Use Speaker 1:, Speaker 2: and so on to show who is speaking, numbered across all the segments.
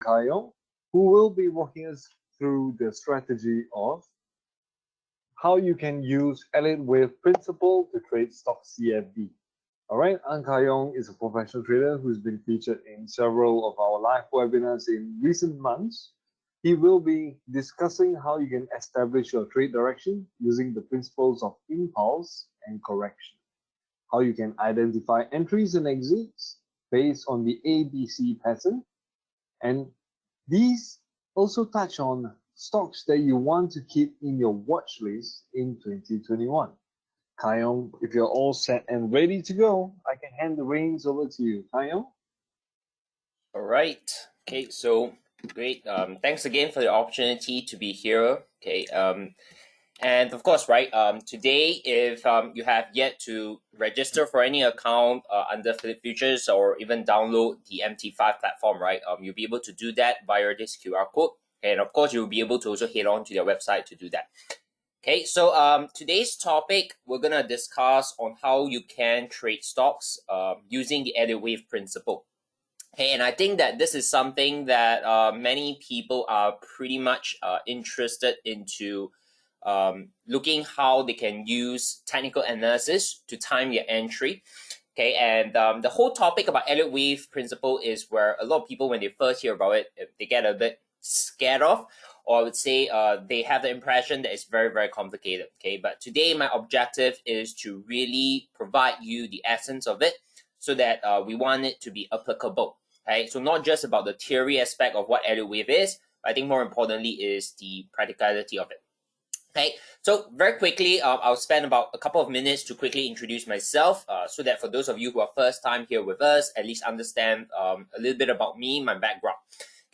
Speaker 1: Kar Yong, who will be walking us through the strategy of how you can use Elliott wave principle to trade stock CFD. All right, Kar Yong is a professional trader who's been featured in several of our live webinars in recent months. He will be discussing how you can establish your trade direction using the principles of impulse and correction, how you can identify entries and exits based on the ABC pattern, and these also touch on stocks that you want to keep in your watch list in 2021. Kar Yong, if you're all set and ready to go, I can hand the reins over to you. Kar Yong?
Speaker 2: All right. Okay, so great. Thanks again for the opportunity to be here. Okay. And of course, right, today, if you have yet to register for any account under Philip Futures or even download the MT5 platform, right, you'll be able to do that via this QR code. And of course, you'll be able to also head on to their website to do that. Okay, so today's topic, we're going to discuss on how you can trade stocks using the Elliott wave principle. Okay, and I think that this is something that many people are pretty much interested into looking how they can use technical analysis to time their entry. Okay, and the whole topic about Elliott wave principle is where a lot of people, when they first hear about it, they get a bit scared of, or I would say they have the impression that it's very, very complicated. Okay, but today my objective is to really provide you the essence of it so that we want it to be applicable. Okay, so not just about the theory aspect of what Elliott wave is, but I think more importantly is the practicality of it. Okay, so very quickly, I'll spend about a couple of minutes to quickly introduce myself so that for those of you who are first time here with us, at least understand a little bit about me, my background.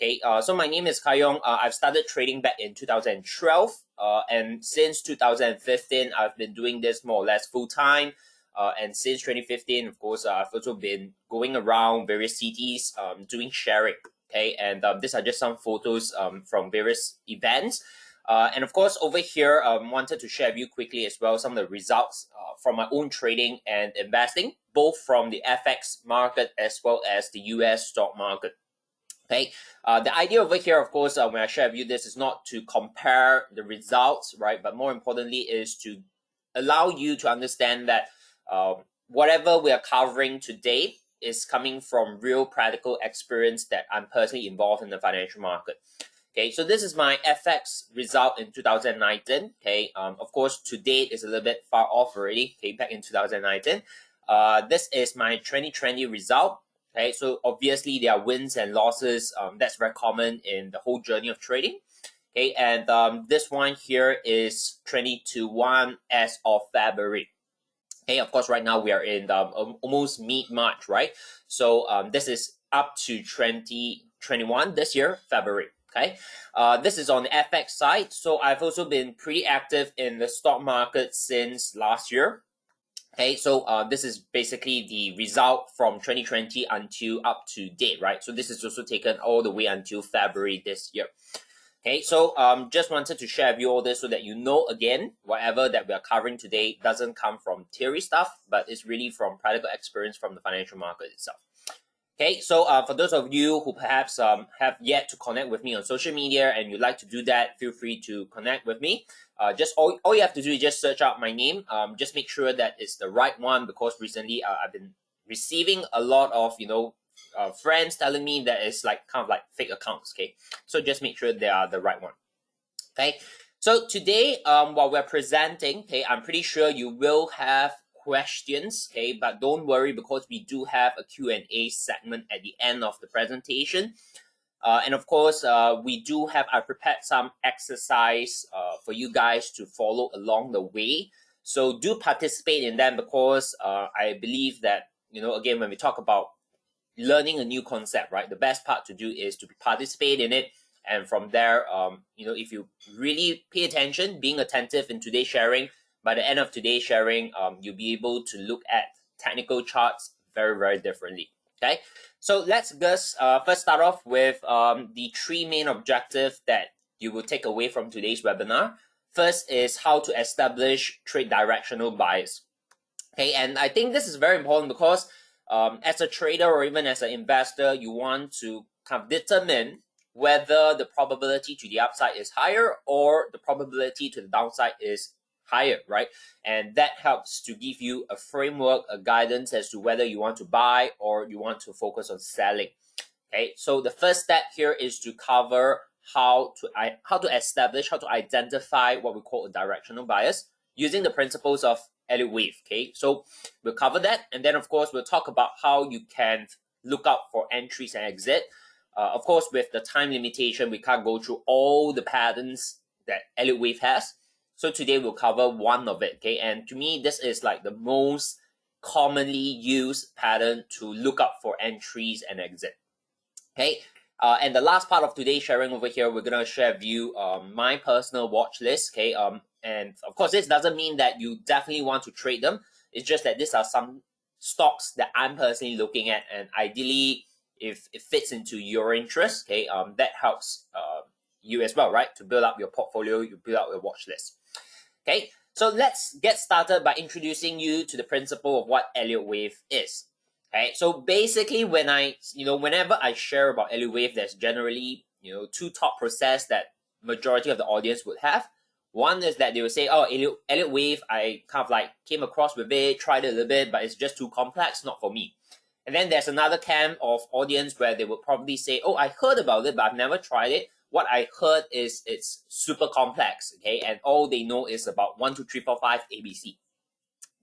Speaker 2: Okay, so my name is Kar Yong. I've started trading back in 2012, and since 2015, I've been doing this more or less full time. And since 2015, of course, I've also been going around various cities doing sharing. Okay, and these are just some photos from various events. And of course, over here, wanted to share with you quickly as well some of the results from my own trading and investing, both from the FX market as well as the US stock market. Okay, the idea over here, of course, when I share with you this is not to compare the results, right? But more importantly is to allow you to understand that whatever we are covering today is coming from real practical experience that I'm personally involved in the financial market. Okay, so this is my FX result in 2019. Okay, of course, to date is a little bit far off already. Okay, back in 2019. This is my 2020 result. Okay, so obviously there are wins and losses. That's very common in the whole journey of trading. Okay, and this one here is 2021 as of February. Okay, of course, right now we are in almost mid-March, right? So this is up to 2021 this year, February. Okay, this is on the FX side. So I've also been pretty active in the stock market since last year. Okay, so this is basically the result from 2020 until up to date, right? So this is also taken all the way until February this year. Okay, so just wanted to share with you all this so that you know, again, whatever that we are covering today doesn't come from theory stuff, but it's really from practical experience from the financial market itself. Okay, so for those of you who perhaps have yet to connect with me on social media and you'd like to do that, feel free to connect with me. Just all you have to do is just search out my name. Just make sure that it's the right one, because recently I've been receiving a lot of friends telling me that it's like kind of like fake accounts. Okay, so just make sure they are the right one. Okay, so today while we're presenting, okay, I'm pretty sure you will have questions, okay, but don't worry, because we do have a Q&A segment at the end of the presentation. And of course, I prepared some exercise for you guys to follow along the way. So do participate in them, because I believe that, again, when we talk about learning a new concept, right, the best part to do is to participate in it. And from there, if you really pay attention, being attentive in today's sharing, by the end of today's sharing, you'll be able to look at technical charts very, very differently. Okay, so let's just first start off with the three main objectives that you will take away from today's webinar. First is how to establish trade directional bias. Okay, and I think this is very important because as a trader or even as an investor, you want to kind of determine whether the probability to the upside is higher or the probability to the downside is higher, right? And that helps to give you a framework, a guidance as to whether you want to buy or you want to focus on selling. Okay, so the first step here is to cover how to establish, how to identify what we call a directional bias using the principles of Elliott wave. Okay, so we'll cover that, and then of course we'll talk about how you can look out for entries and exit. Of course, with the time limitation, we can't go through all the patterns that Elliott wave has. So today we'll cover one of it. Okay, and to me, this is like the most commonly used pattern to look up for entries and exit. Okay, and the last part of today's sharing over here, we're gonna share with you my personal watch list. Okay, and of course, this doesn't mean that you definitely want to trade them. It's just that these are some stocks that I'm personally looking at, and ideally, if it fits into your interest, okay, that helps you as well, right? To build up your portfolio, you build up your watch list. Okay, so let's get started by introducing you to the principle of what Elliott wave is. Okay, so basically whenever I share about Elliott wave, there's generally, two thought process that majority of the audience would have. One is that they will say, oh, Elliott wave, I kind of like came across with it, tried it a little bit, but it's just too complex, not for me. And then there's another camp of audience where they would probably say, oh, I heard about it, but I've never tried it. What I heard is it's super complex, okay? And all they know is about 1, 2, 3, 4, 5, ABC.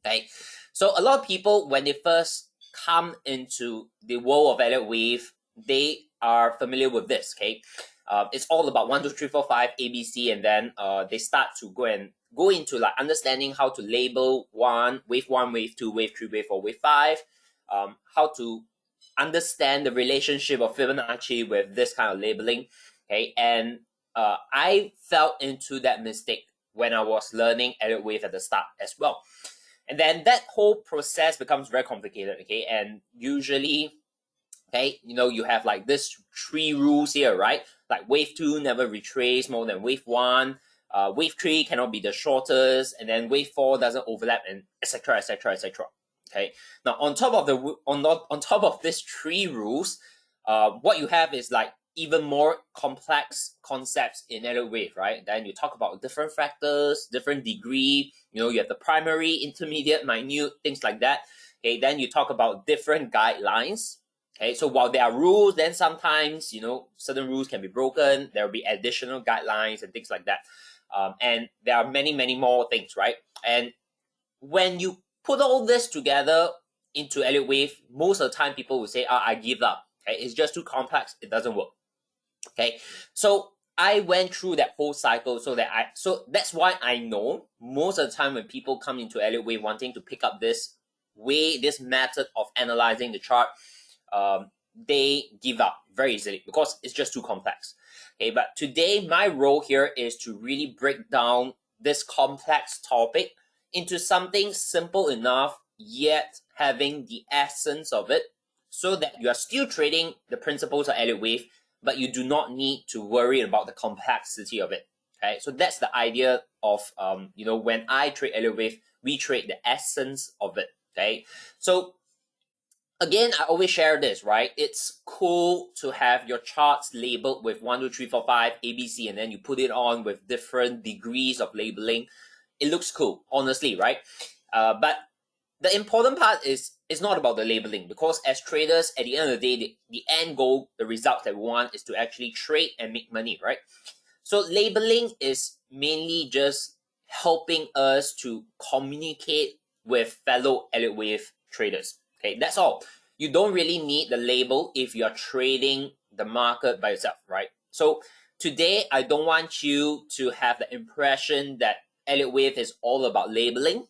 Speaker 2: Okay, so a lot of people, when they first come into the world of Elliott wave, they are familiar with this. Okay, it's all about 1, 2, 3, 4, 5 ABC, and then they start to go into like understanding how to label wave 2, wave 3, wave 4, wave 5, how to understand the relationship of Fibonacci with this kind of labeling. Okay, and I fell into that mistake when I was learning Elliott wave at the start as well. And then that whole process becomes very complicated, okay? And usually, okay, you have like this 3 rules here, right? Like wave 2 never retrace more than wave 1. Wave 3 cannot be the shortest, and then wave 4 doesn't overlap, and etc. etc. etc. Okay. Now on top of these 3 rules, what you have is like even more complex concepts in Elliott wave, right? Then you talk about different factors, different degree. You have the primary, intermediate, minute, things like that. Okay, then you talk about different guidelines. Okay, so while there are rules, then sometimes certain rules can be broken. There will be additional guidelines and things like that. And there are many, many more things, right? And when you put all this together into Elliott wave, most of the time people will say, I give up. Okay, it's just too complex. It doesn't work. Okay, so I went through that whole cycle so that's why I know most of the time when people come into Elliott wave wanting to pick up this method of analyzing the chart, they give up very easily because it's just too complex. Okay, but today my role here is to really break down this complex topic into something simple enough yet having the essence of it, so that you are still trading the principles of Elliott wave, but you do not need to worry about the complexity of it. Okay, so that's the idea of when I trade Elliott wave, we trade the essence of it. Okay, so again, I always share this, right? It's cool to have your charts labeled with 1, 2, 3, 4, 5 ABC, and then you put it on with different degrees of labeling. It looks cool, honestly, right? But the important part is it's not about the labeling, because as traders, at the end of the day, the end goal, the result that we want is to actually trade and make money, right? So labeling is mainly just helping us to communicate with fellow Elliott wave traders. Okay, that's all. You don't really need the label if you're trading the market by yourself, right? So today, I don't want you to have the impression that Elliott wave is all about labeling,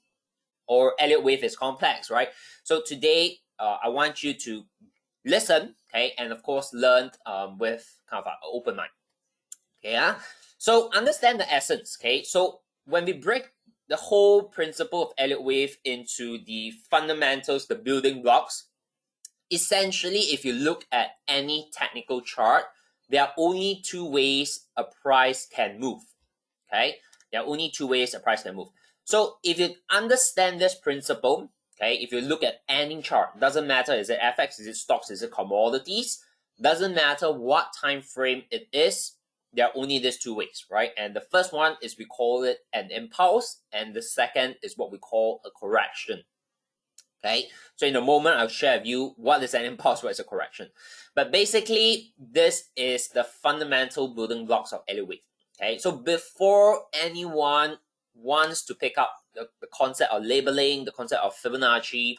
Speaker 2: or Elliott wave is complex, right? So today, I want you to listen, okay, and of course learn with kind of an open mind. Okay, so understand the essence. Okay, so when we break the whole principle of Elliott wave into the fundamentals, the building blocks, essentially, if you look at any technical chart, there are only 2 ways a price can move. Okay, there are only 2 ways a price can move. So if you understand this principle, okay, if you look at any chart, doesn't matter, is it FX, is it stocks, is it commodities, Doesn't matter what time frame it is, there are only these two ways, right? And the first one is we call it an impulse, and the second is what we call a correction. Okay, so in a moment I'll share with you what is an impulse, what is a correction. But basically, this is the fundamental building blocks of Elliott wave. Okay, so before anyone wants to pick up the concept of labeling, the concept of Fibonacci,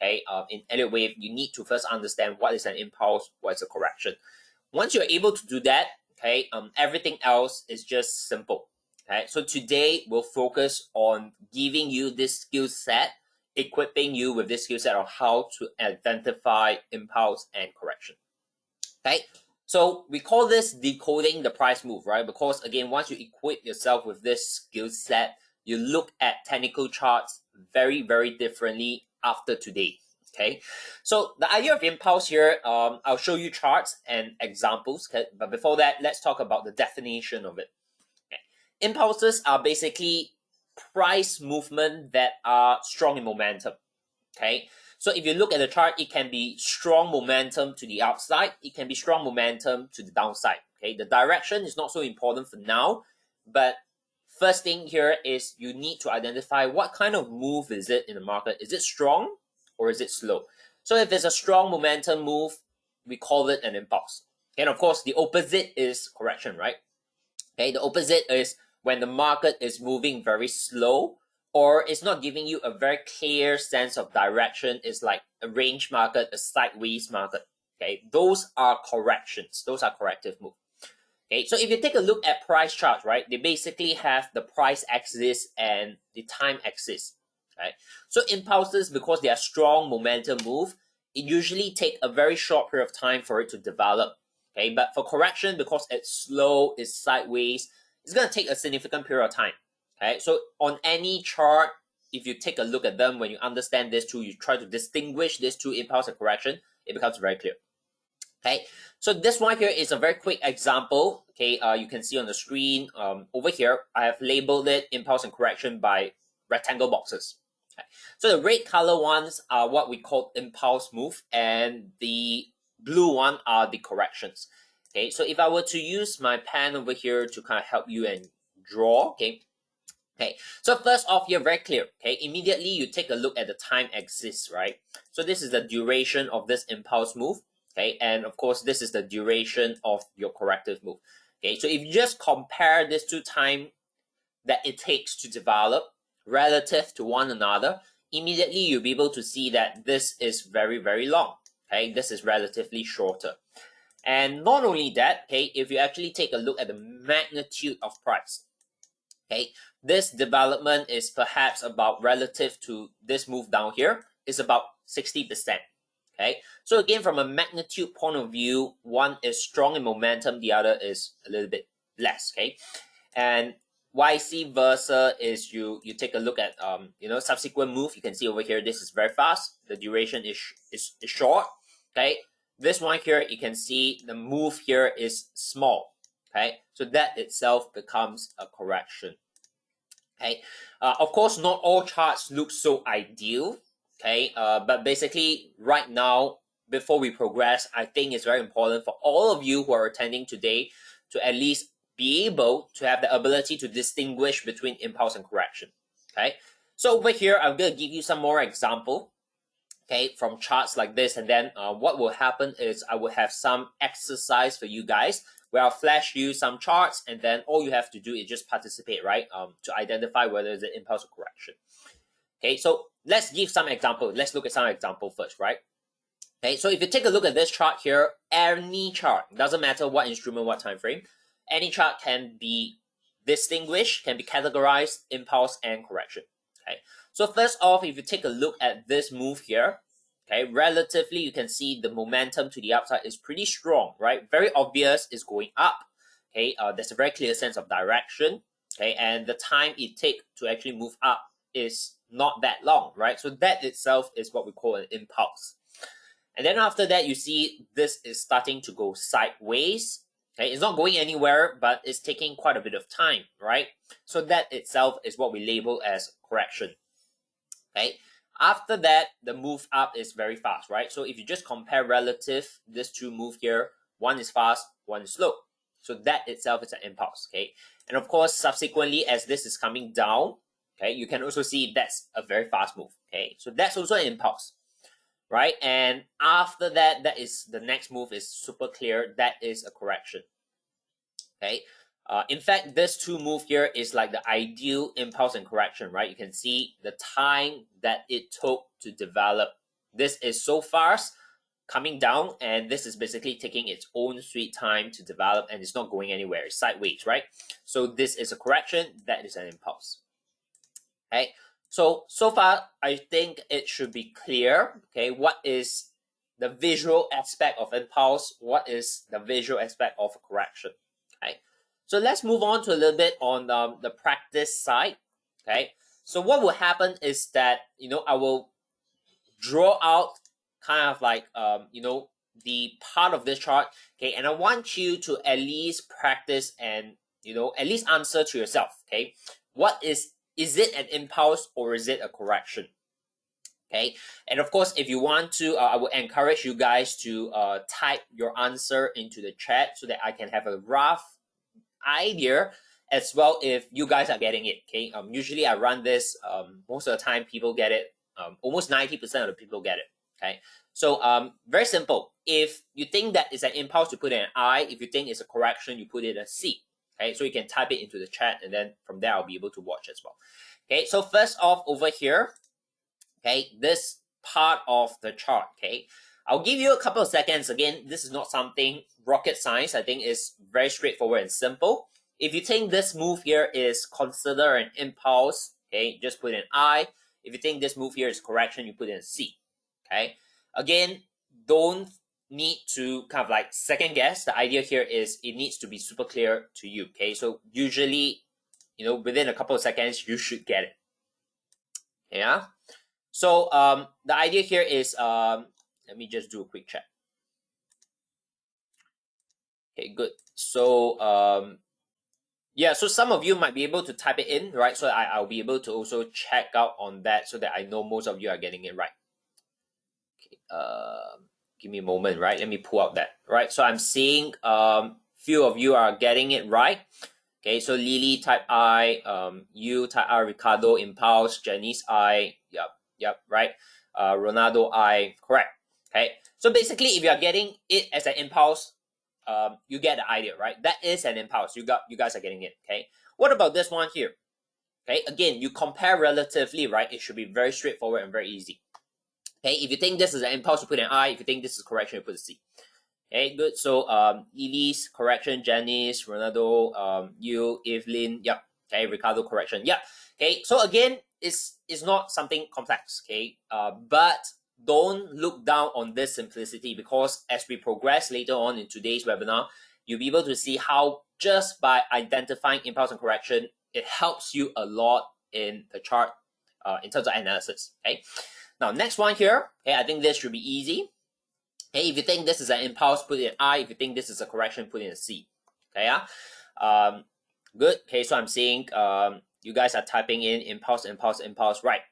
Speaker 2: okay, in Elliott wave, you need to first understand what is an impulse, what is a correction. Once you're able to do that, okay, everything else is just simple. Okay, so today we'll focus on giving you this skill set, equipping you with this skill set of how to identify impulse and correction. Okay, so we call this decoding the price move, right? Because again, once you equip yourself with this skill set, you look at technical charts very, very differently after today. Okay, so the idea of impulse here, I'll show you charts and examples. Okay? But before that, let's talk about the definition of it. Okay. Impulses are basically price movement that are strong in momentum. Okay, so if you look at the chart, it can be strong momentum to the upside, it can be strong momentum to the downside. Okay, the direction is not so important for now, but first thing here is you need to identify what kind of move is it in the market. Is it strong or is it slow? So if it's a strong momentum move, we call it an impulse. And of course, the opposite is correction, right? Okay, the opposite is when the market is moving very slow, or it's not giving you a very clear sense of direction. It's like a range market, a sideways market. Okay, those are corrections. Those are corrective moves. Okay, so if you take a look at price charts, right, they basically have the price axis and the time axis. Right, so impulses, because they are strong momentum move, it usually take a very short period of time for it to develop. Okay, but for correction, because it's slow, it's sideways, it's going to take a significant period of time. Okay, so on any chart, if you take a look at them, when you understand these two, you try to distinguish these two, impulse and correction, it becomes very clear. Okay, so this one here is a very quick example. Okay, you can see on the screen over here, I have labeled it impulse and correction by rectangle boxes. Okay. So the red color ones are what we call impulse move, and the blue one are the corrections. Okay, so if I were to use my pen over here to kind of help you and draw, okay. Okay, so first off, you're very clear. Okay, immediately you take a look at the time axis, right? So this is the duration of this impulse move. Okay, and of course, this is the duration of your corrective move. Okay, so if you just compare these two time that it takes to develop relative to one another, immediately you'll be able to see that this is very, very long. Okay, this is relatively shorter. And not only that, okay, if you actually take a look at the magnitude of price, okay, this development is perhaps about relative to this move down here is about 60%. Okay, so again, from a magnitude point of view, one is strong in momentum, the other is a little bit less. Okay, and YC versa is you take a look at subsequent move. You can see over here, this is very fast. The duration is short. Okay, this one here, you can see the move here is small. Okay, so that itself becomes a correction. Okay, of course, not all charts look so ideal. Okay, but basically right now, before we progress, I think it's very important for all of you who are attending today to at least be able to have the ability to distinguish between impulse and correction. Okay, so over here, I'm going to give you some more example, okay, from charts like this, and then what will happen is I will have some exercise for you guys where I'll flash you some charts, and then all you have to do is just participate, right, to identify whether it's an impulse or correction. Okay, so let's give some example. Let's look at some example first, right? Okay, so if you take a look at this chart here, any chart, doesn't matter what instrument, what time frame, any chart can be distinguished, can be categorized, impulse and correction. Okay, so first off, if you take a look at this move here, okay, relatively you can see the momentum to the upside is pretty strong, right? Very obvious is going up. Okay, there's a very clear sense of direction. Okay, and the time it takes to actually move up is not that long, right? So that itself is what we call an impulse. And then after that, you see this is starting to go sideways. Okay, it's not going anywhere, but it's taking quite a bit of time, right? So that itself is what we label as correction. Okay, after that, the move up is very fast, right? So if you just compare relative, this two move here, One is fast, one is slow. So that itself is an impulse, okay? And of course, subsequently, as this is coming down, okay, you can also see that's a very fast move, okay? So that's also an impulse, right? And after that, that is the next move is super clear. That is a correction, okay? In fact, this two move here is like the ideal impulse and correction, right? You can see the time that it took to develop. This is so fast coming down, and this is basically taking its own sweet time to develop, and it's not going anywhere. It's sideways, right? So this is a correction. That is an impulse. Okay. So far, I think it should be clear. Okay, what is the visual aspect of impulse? What is the visual aspect of a correction? Okay. So let's move on to a little bit on the practice side. Okay. So what will happen is that, I will draw out kind of like, the part of this chart. Okay. And I want you to at least practice and, at least answer to yourself. Okay. What is it an impulse or is it a correction? Okay. And of course, if you want to, I would encourage you guys to type your answer into the chat so that I can have a rough idea as well if you guys are getting it. Okay. Usually I run this, most of the time people get it. Almost 90% of the people get it. Okay. So very simple. If you think that it's an impulse, you put in an I. If you think it's a correction, you put it a C. Okay, so you can type it into the chat, and then from there I'll be able to watch as well. Okay, so first off over here, okay, this part of the chart, okay, I'll give you a couple of seconds. Again, this is not something rocket science. I think it's very straightforward and simple. If you think this move here is considered an impulse, okay, just put in I. If you think this move here is correction, you put in C. Okay, again, don't need to kind of like second guess. The idea here is it needs to be super clear to you. Okay, so usually, within a couple of seconds, you should get it. Yeah. So the idea here is let me just do a quick check. Okay, good. So yeah, so some of you might be able to type it in, right? So I'll be able to also check out on that so that I know most of you are getting it right. Okay, give me a moment, right? Let me pull out that, right? So I'm seeing few of you are getting it right. Okay, so Lily type I, you type I, Ricardo impulse, Janice I, yep, right. Ronaldo I, correct. Okay, so basically if you are getting it as an impulse, you get the idea, right? That is an impulse. You guys are getting it. Okay, what about this one here? Okay, again, you compare relatively, right? It should be very straightforward and very easy. Okay, if you think this is an impulse, you put an I. If you think this is correction, you put a C. Okay, good. So Lily's correction, Janice, Ronaldo, you, Evelyn, yep. Okay, Ricardo correction, yep. Okay, so again, it's not something complex. Okay, but don't look down on this simplicity, because as we progress later on in today's webinar, you'll be able to see how just by identifying impulse and correction, it helps you a lot in the chart in terms of analysis. Okay. Now, next one here, okay, I think this should be easy. Okay, if you think this is an impulse, put in I. If you think this is a correction, put in a C. Okay, yeah? Good. Okay, so I'm seeing you guys are typing in impulse, right.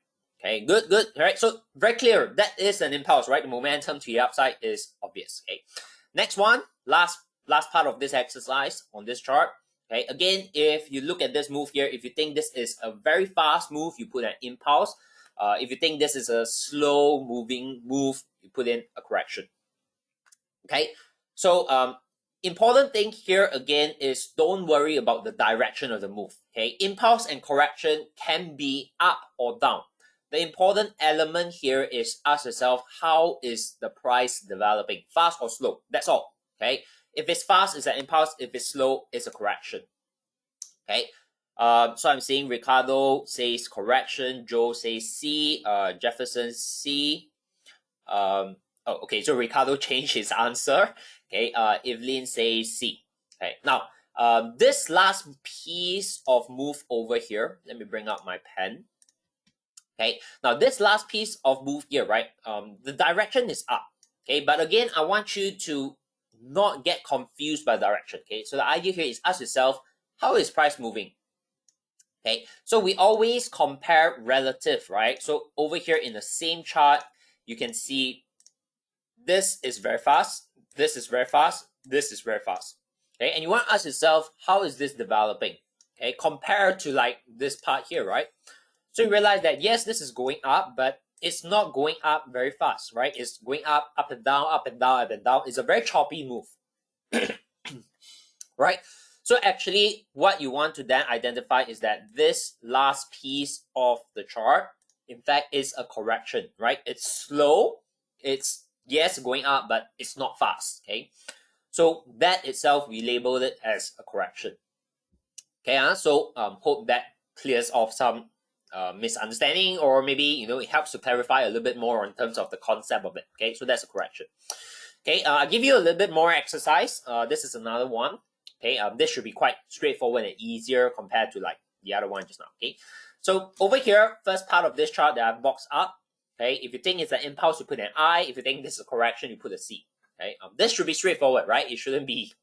Speaker 2: Okay, good. All right, so very clear. That is an impulse, right? The momentum to the upside is obvious. Okay, next one, last part of this exercise on this chart. Okay, again, if you look at this move here, if you think this is a very fast move, you put an impulse. If you think this is a slow moving move, you put in a correction. Okay, so important thing here again is don't worry about the direction of the move. Okay, impulse and correction can be up or down. The important element here is ask yourself, how is the price developing? Fast or slow? That's all. Okay, if it's fast, it's an impulse. If it's slow, it's a correction. Okay. So I'm seeing Ricardo says correction, Joe says C, Jefferson C. Okay, so Ricardo changed his answer. Okay, Evelyn says C. Okay, now this last piece of move over here, let me bring out my pen. Okay, now this last piece of move here, right? The direction is up. Okay, but again, I want you to not get confused by direction. Okay, so the idea here is ask yourself, how is price moving? Okay, so we always compare relative, right? So over here in the same chart, you can see this is very fast, this is very fast, this is very fast. Okay, and you want to ask yourself, how is this developing? Okay, compared to like this part here, right? So you realize that yes, this is going up, but it's not going up very fast, right? It's going up, up and down, up and down, up and down. It's a very choppy move, right? So actually, what you want to then identify is that this last piece of the chart, in fact, is a correction, right? It's slow. It's, yes, going up, but it's not fast, okay? So that itself, we labeled it as a correction. Okay, so hope that clears off some misunderstanding, or maybe it helps to clarify a little bit more in terms of the concept of it. Okay, so that's a correction. Okay, I'll give you a little bit more exercise. This is another one. Okay, this should be quite straightforward and easier compared to like the other one just now. Okay, so over here, first part of this chart that I've boxed up. Okay, if you think it's an impulse, you put an I. If you think this is a correction, you put a C. Okay, this should be straightforward, right? It shouldn't be.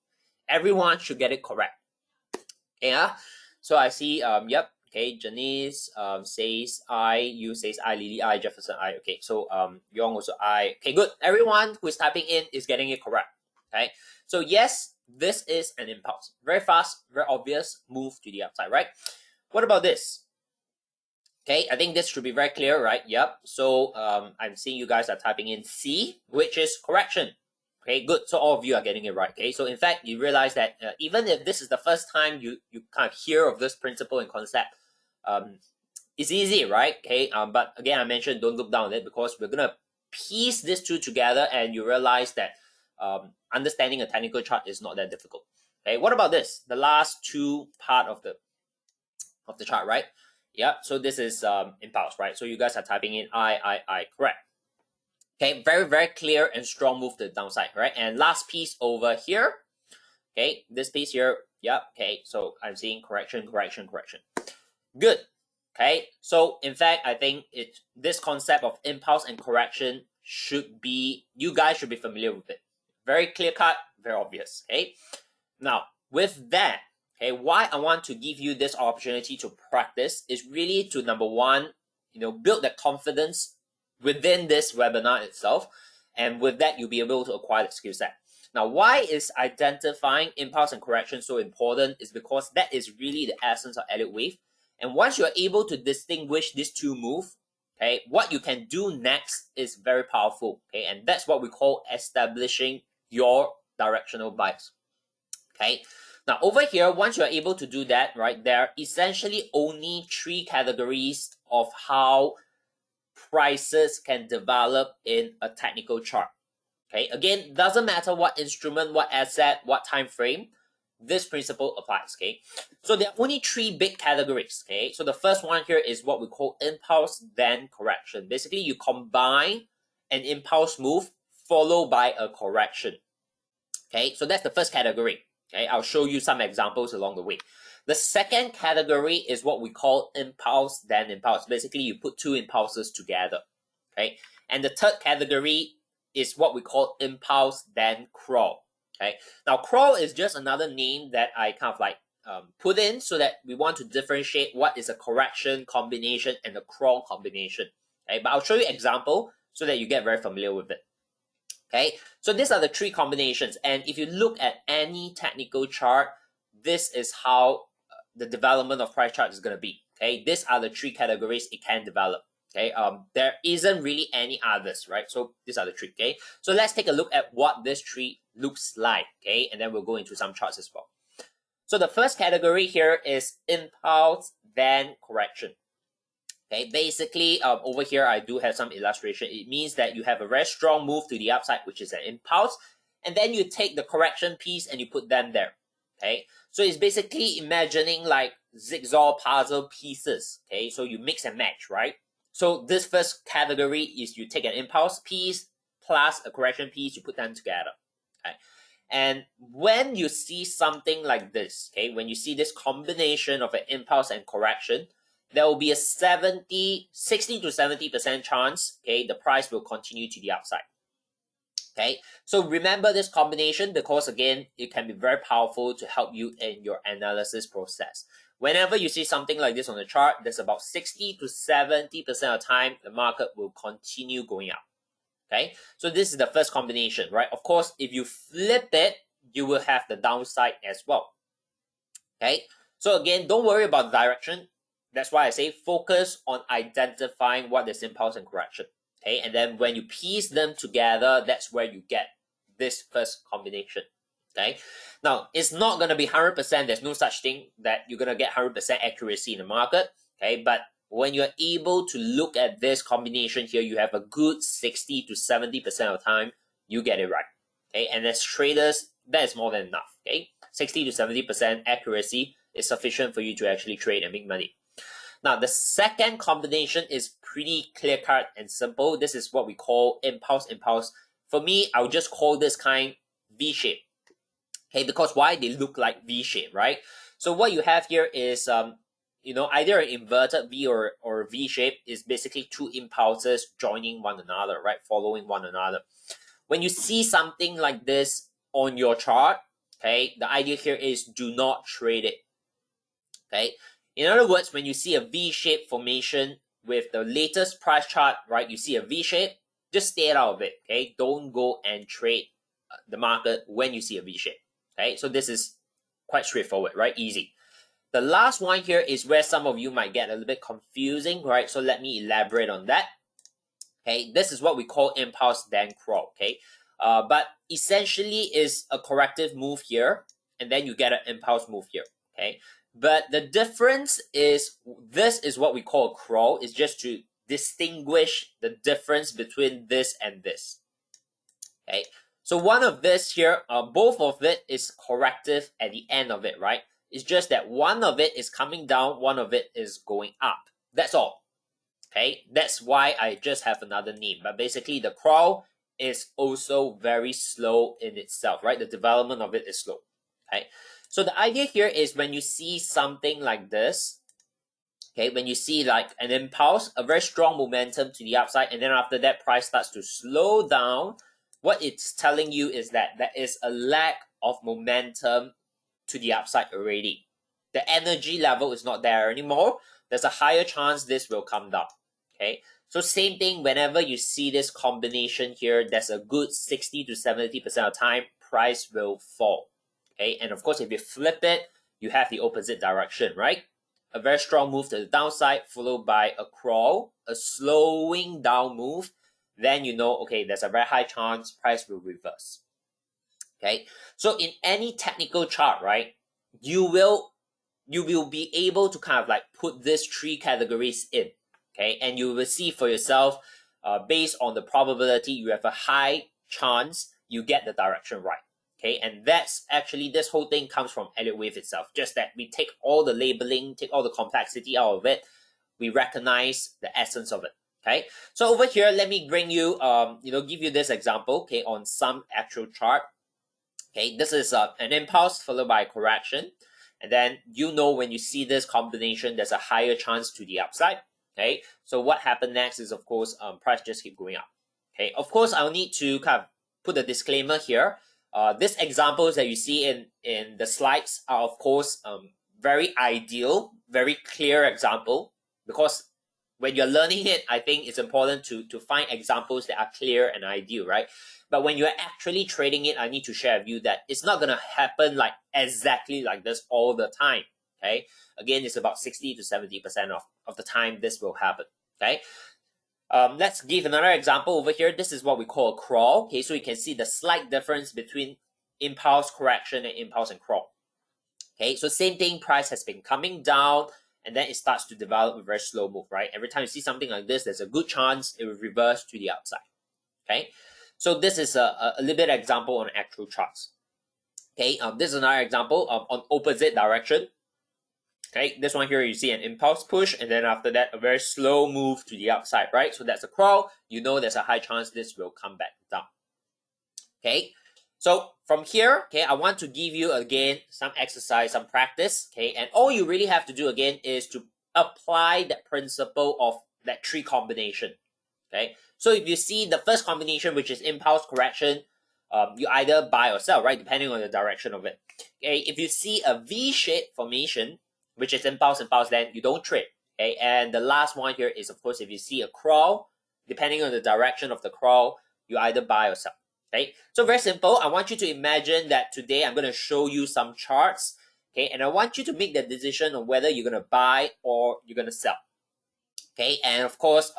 Speaker 2: Everyone should get it correct. Yeah, so I see, yep, okay, Janice says I, you says I, Lily I, Jefferson I, okay, so Yong also I, okay, good. Everyone who is typing in is getting it correct, okay? So yes, this is an impulse. Very fast, very obvious move to the upside, right? What about this? Okay, I think this should be very clear, right? Yep, so I'm seeing you guys are typing in C, which is correction. Okay, good. So all of you are getting it right. Okay, so in fact, you realize that even if this is the first time you kind of hear of this principle and concept, it's easy, right? Okay, but again, I mentioned don't look down on it, because we're gonna piece these two together, and you realize that understanding a technical chart is not that difficult. Okay, what about this? The last two part of the chart, right? Yeah. So this is impulse, right? So you guys are typing in I, correct. Okay, very, very clear and strong move to the downside, right? And last piece over here, okay, this piece here, yep, okay, so I'm seeing correction, correction, correction. Good, okay, so in fact, I think this concept of impulse and correction should be, you guys should be familiar with it. Very clear cut, very obvious, okay? Now, with that, okay, why I want to give you this opportunity to practice is really to, number one, build that confidence within this webinar itself, and with that you'll be able to acquire the skill set. Now, why is identifying impulse and correction so important is because that is really the essence of Elliott wave. And once you're able to distinguish these two moves, okay, what you can do next is very powerful, okay, and that's what we call establishing your directional bias. Okay, now over here, once you're able to do that, right, there are essentially only three categories of how prices can develop in a technical chart. Okay, again, doesn't matter what instrument, what asset, what time frame, this principle applies. Okay, so there are only three big categories. Okay, so the first one here is what we call impulse then correction. Basically, you combine an impulse move followed by a correction. Okay, so that's the first category. Okay, I'll show you some examples along the way. The second category is what we call impulse then impulse. Basically, you put two impulses together. Okay, and the third category is what we call impulse then crawl. Okay, now crawl is just another name that I kind of like put in so that we want to differentiate what is a correction combination and a crawl combination. Okay, but I'll show you an example so that you get very familiar with it. Okay, so these are the three combinations, and if you look at any technical chart, this is how the development of price chart is going to be. Okay, these are the three categories it can develop. Okay, there isn't really any others, right? So these are the three. Okay, so let's take a look at what this tree looks like. Okay, and then we'll go into some charts as well. So the first category here is impulse then correction. Okay, basically, over here, I do have some illustration. It means that you have a very strong move to the upside, which is an impulse, and then you take the correction piece and you put them there. Okay, so it's basically imagining like jigsaw puzzle pieces. Okay, so you mix and match, right? So this first category is you take an impulse piece plus a correction piece, you put them together. Okay, and when you see something like this, okay, when you see this combination of an impulse and correction, there will be a 60 to 70% chance, okay, the price will continue to the upside. Okay, so remember this combination because again, it can be very powerful to help you in your analysis process. Whenever you see something like this on the chart, there's about 60 to 70% of the time the market will continue going up. Okay, so this is the first combination, right? Of course, if you flip it, you will have the downside as well. Okay, so again, don't worry about the direction. That's why I say focus on identifying what is impulse and correction. Okay, and then when you piece them together, that's where you get this first combination. Okay, now it's not going to be 100%. There's no such thing that you're going to get 100% accuracy in the market. Okay, but when you're able to look at this combination here, you have a good 60 to 70% of the time you get it right. Okay, and as traders, that is more than enough. Okay, 60 to 70% accuracy is sufficient for you to actually trade and make money. Now, the second combination is pretty clear-cut and simple. This is what we call impulse. For me, I would just call this kind V-shape. Okay, because why? They look like V-shape, right? So what you have here is, either an inverted V or V-shape is basically two impulses joining one another, right? Following one another. When you see something like this on your chart, okay, the idea here is do not trade it. Okay, in other words, when you see a V-shaped formation with the latest price chart, right, you see a V-shape, just stay out of it. Okay, don't go and trade the market when you see a V-shape. Okay, so this is quite straightforward, right? Easy. The last one here is where some of you might get a little bit confusing, right? So let me elaborate on that. Okay, this is what we call impulse then crawl. Okay, but essentially is a corrective move here, and then you get an impulse move here. Okay, but the difference is this is what we call a crawl. Is just to distinguish the difference between this and this. Okay, so one of this here, both of it is corrective at the end of it, right? It's just that one of it is coming down, one of it is going up. That's all. Okay, that's why I just have another name. But basically, the crawl is also very slow in itself, right? The development of it is slow. Okay, so the idea here is when you see something like this, okay, when you see like an impulse, a very strong momentum to the upside, and then after that, price starts to slow down, what it's telling you is that there is a lack of momentum to the upside already. The energy level is not there anymore. There's a higher chance this will come down. Okay, so same thing whenever you see this combination here, there's a good 60 to 70% of time price will fall. Okay, and of course if you flip it, you have the opposite direction, right? A very strong move to the downside followed by a crawl, a slowing down move, then you know, okay, there's a very high chance price will reverse. Okay, so in any technical chart, right, you will be able to kind of like put these three categories in. Okay, and you will see for yourself, based on the probability, you have a high chance you get the direction right. Okay, and that's actually, this whole thing comes from Elliott wave itself. Just that we take all the labeling, take all the complexity out of it, we recognize the essence of it. Okay, so over here, let me bring you, give you this example. Okay, on some actual chart. Okay, this is an impulse followed by a correction, and then when you see this combination, there's a higher chance to the upside. Okay, so what happened next is, of course, price just keep going up. Okay, of course, I'll need to kind of put a disclaimer here. These examples that you see in the slides are, of course, very ideal, very clear example, because when you're learning it, I think it's important to find examples that are clear and ideal, right? But when you're actually trading it, I need to share with you that it's not going to happen like exactly like this all the time. Okay, again, it's about 60 to 70% of the time this will happen. Okay, let's give another example over here. This is what we call a crawl. Okay, so you can see the slight difference between impulse correction and impulse and crawl. Okay, so same thing, price has been coming down and then it starts to develop a very slow move, right? Every time you see something like this, there's a good chance it will reverse to the upside. Okay, so this is a little bit example on actual charts. Okay, this is another example on opposite direction. Okay, this one here you see an impulse push, and then after that a very slow move to the upside, right? So that's a crawl. There's a high chance this will come back down. Okay, so from here, okay, I want to give you again some exercise, some practice. Okay, and all you really have to do again is to apply the principle of that tree combination. Okay, so if you see the first combination, which is impulse correction, you either buy or sell, right, depending on the direction of it. Okay, if you see a V-shaped formation, which is impulse, then you don't trade. Okay, and the last one here is, of course, if you see a crawl, depending on the direction of the crawl, you either buy or sell. Okay, so very simple. I want you to imagine that today I'm going to show you some charts. Okay, and I want you to make the decision on whether you're going to buy or you're going to sell. Okay, and of course,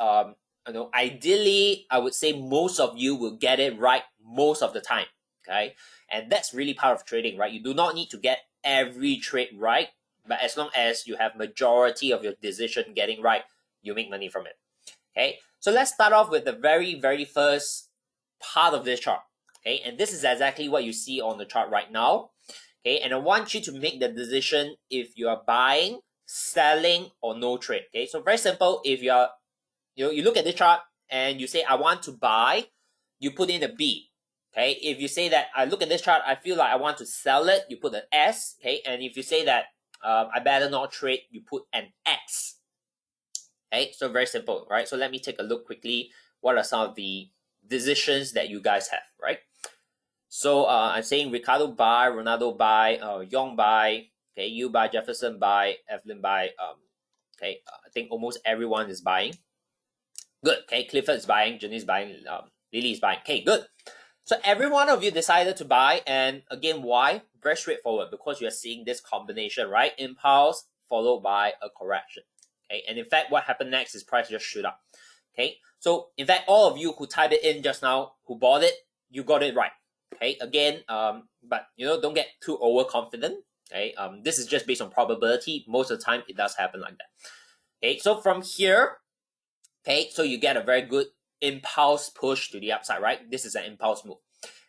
Speaker 2: ideally, I would say most of you will get it right most of the time. Okay, and that's really part of trading, right? You do not need to get every trade right, but as long as you have majority of your decision getting right, you make money from it. Okay, so let's start off with the very first part of this chart. Okay, and this is exactly what you see on the chart right now. Okay, and I want you to make the decision if you are buying, selling, or no trade. Okay, so very simple. If you are, you look at the chart and you say I want to buy, you put in a B. Okay, if you say that I look at this chart, I feel like I want to sell it, you put an S. Okay, and if you say that I better not trade, you put an X. Okay, so very simple, right? So let me take a look quickly. What are some of the decisions that you guys have, right? So I'm saying Ricardo buy, Ronaldo buy, Yong buy, okay, you buy, Jefferson buy, Evelyn buy. Okay, I think almost everyone is buying. Good. Okay, Clifford is buying, Jenny is buying, Lily is buying. Okay, good. So every one of you decided to buy, and again, why? Very straightforward, because you are seeing this combination, right? Impulse followed by a correction. Okay, and in fact, what happened next is price just shoot up. Okay, so in fact, all of you who typed it in just now, who bought it, you got it right. Okay, again, but don't get too overconfident. Okay, this is just based on probability. Most of the time, it does happen like that. Okay, so from here, okay, so you get a very good impulse push to the upside, right? This is an impulse move.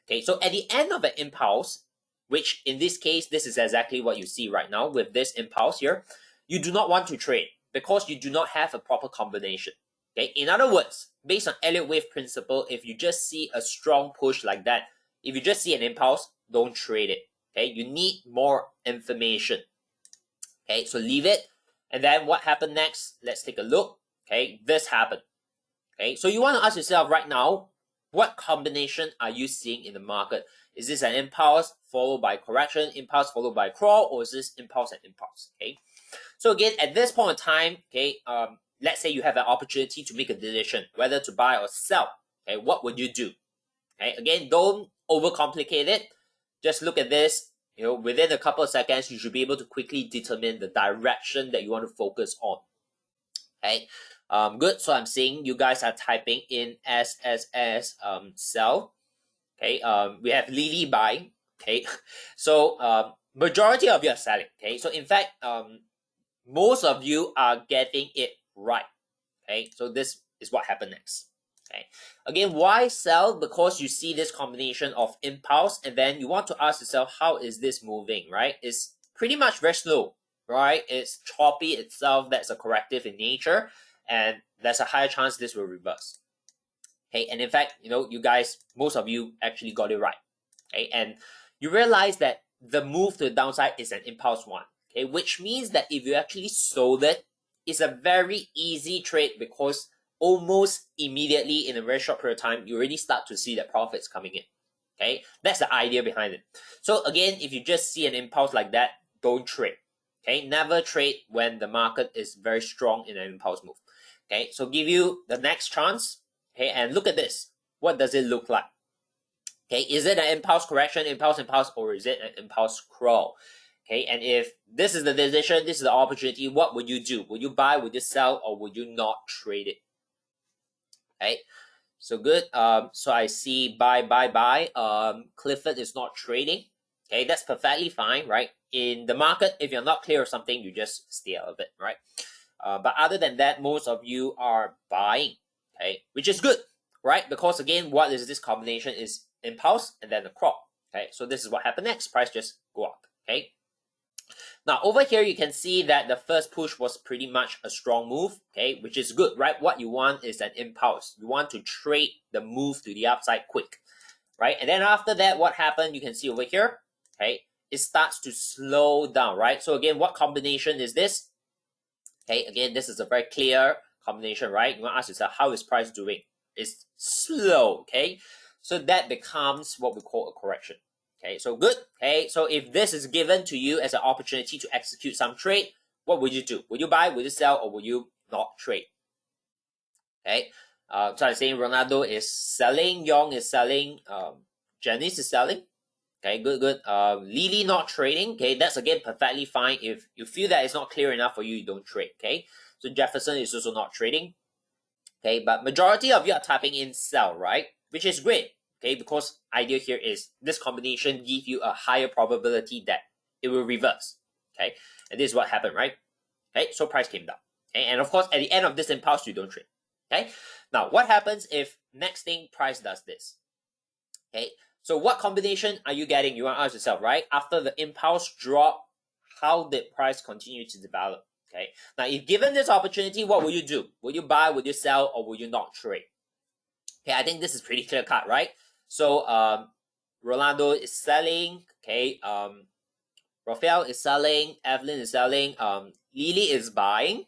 Speaker 2: Okay, so at the end of an impulse, which in this case, this is exactly what you see right now with this impulse here, you do not want to trade because you do not have a proper combination. Okay, in other words, based on Elliott wave principle, if you just see a strong push like that, if you just see an impulse, don't trade it. Okay, you need more information. Okay, so leave it. And then what happened next? Let's take a look. Okay, this happened. Okay, so you want to ask yourself right now, what combination are you seeing in the market? Is this an impulse followed by correction, impulse followed by crawl, or is this impulse and impulse? Okay, so again, at this point in time, okay, let's say you have an opportunity to make a decision whether to buy or sell. Okay, what would you do? Okay, again, don't overcomplicate it. Just look at this. Within a couple of seconds, you should be able to quickly determine the direction that you want to focus on. Okay, good. So I'm seeing you guys are typing in SSS sell. Okay, we have Lily buying. Okay, so majority of you are selling. Okay, so in fact, most of you are getting it right. Okay, so this is what happened next. Okay, again, why sell? Because you see this combination of impulse, and then you want to ask yourself, how is this moving? Right? It's pretty much very slow. Right? It's choppy itself. That's a corrective in nature, and there's a higher chance this will reverse. Okay, and in fact, you guys, most of you actually got it right. Okay, and you realize that the move to the downside is an impulse one. Okay, which means that if you actually sold it, it's a very easy trade because almost immediately in a very short period of time, you already start to see the profits coming in. Okay, that's the idea behind it. So again, if you just see an impulse like that, don't trade. Okay, never trade when the market is very strong in an impulse move. Okay, so give you the next chance. Okay, and look at this. What does it look like? Okay, is it an impulse correction, impulse, or is it an impulse crawl? Okay, and if this is the decision, this is the opportunity, what would you do? Would you buy, would you sell, or would you not trade it? Okay, so good. So I see buy. Clifford is not trading. Okay, that's perfectly fine, right? In the market, if you're not clear of something, you just stay out of it, right? But other than that, most of you are buying, okay, which is good, right? Because again, what is this combination is impulse and then the crop. Okay, so this is what happened next. Price just go up. Okay. Now over here, you can see that the first push was pretty much a strong move. Okay, which is good, right? What you want is an impulse. You want to trade the move to the upside quick, right? And then after that, what happened? You can see over here. Okay, it starts to slow down, right? So again, what combination is this? Okay, again, this is a very clear combination, right? You want to ask yourself, how is price doing? It's slow, okay? So that becomes what we call a correction. Okay, so good. Okay, so if this is given to you as an opportunity to execute some trade, what would you do? Would you buy, would you sell, or would you not trade? Okay, so I'm saying Ronaldo is selling, Yong is selling, Janice is selling. Okay, good, good. Lily not trading. Okay, that's again perfectly fine. If you feel that it's not clear enough for you, you don't trade. Okay, so Jefferson is also not trading. Okay, but majority of you are typing in sell, right? Which is great. Okay, because idea here is this combination give you a higher probability that it will reverse. Okay, and this is what happened, right? Okay, so price came down. Okay, and of course, at the end of this impulse, you don't trade. Okay, now what happens if next thing price does this? Okay, so what combination are you getting? You want to ask yourself, right? After the impulse drop, how did price continue to develop? Okay, now if given this opportunity, what will you do? Will you buy, will you sell, or will you not trade? Okay, I think this is pretty clear cut, right? So Rolando is selling. Okay, Rafael is selling. Evelyn is selling. Lily is buying.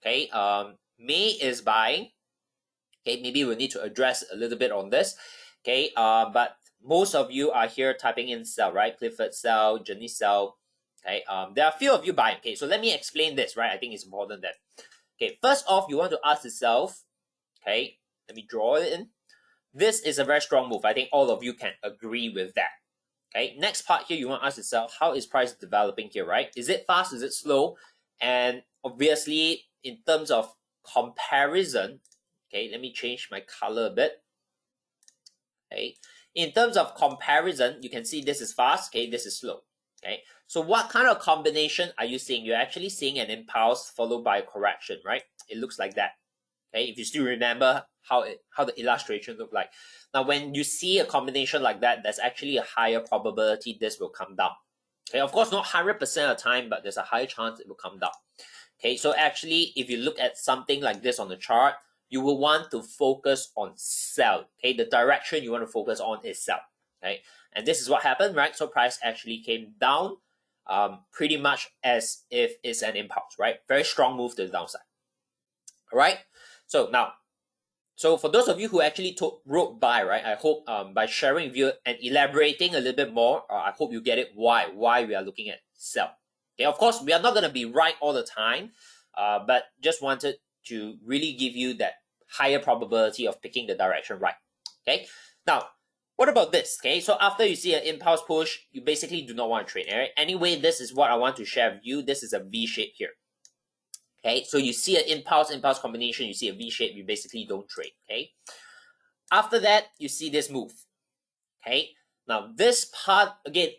Speaker 2: Okay, May is buying. Okay, maybe we need to address a little bit on this. Okay, but most of you are here typing in sell, right? Clifford sell, Jenny sell. Okay, there are a few of you buying. Okay, so let me explain this, right? I think it's important that. Okay, first off, you want to ask yourself. Okay, let me draw it in. This is a very strong move. I think all of you can agree with that. Okay, next part here, you want to ask yourself, how is price developing here, right? Is it fast? Is it slow? And obviously, in terms of comparison, okay, let me change my color a bit. Okay, in terms of comparison, you can see this is fast. Okay, this is slow. Okay, so what kind of combination are you seeing? You're actually seeing an impulse followed by a correction, right? It looks like that. Okay, if you still remember how the illustration looked like. Now, when you see a combination like that, there's actually a higher probability this will come down. Okay, of course, not 100% of the time, but there's a higher chance it will come down. Okay, so actually, if you look at something like this on the chart, you will want to focus on sell. Okay, the direction you want to focus on is sell. Okay, and this is what happened, right? So price actually came down pretty much as if it's an impulse, right? Very strong move to the downside. All right, so now, so for those of you who actually wrote buy, right, I hope by sharing with you and elaborating a little bit more, I hope you get it why we are looking at sell. Okay, of course, we are not going to be right all the time, but just wanted to really give you that higher probability of picking the direction right. Okay, now, what about this? Okay, so after you see an impulse push, you basically do not want to trade. Right? Anyway, this is what I want to share with you. This is a V shape here. Okay, so you see an impulse combination, you see a V shape, you basically don't trade. Okay, after that, you see this move. Okay, now this part, again,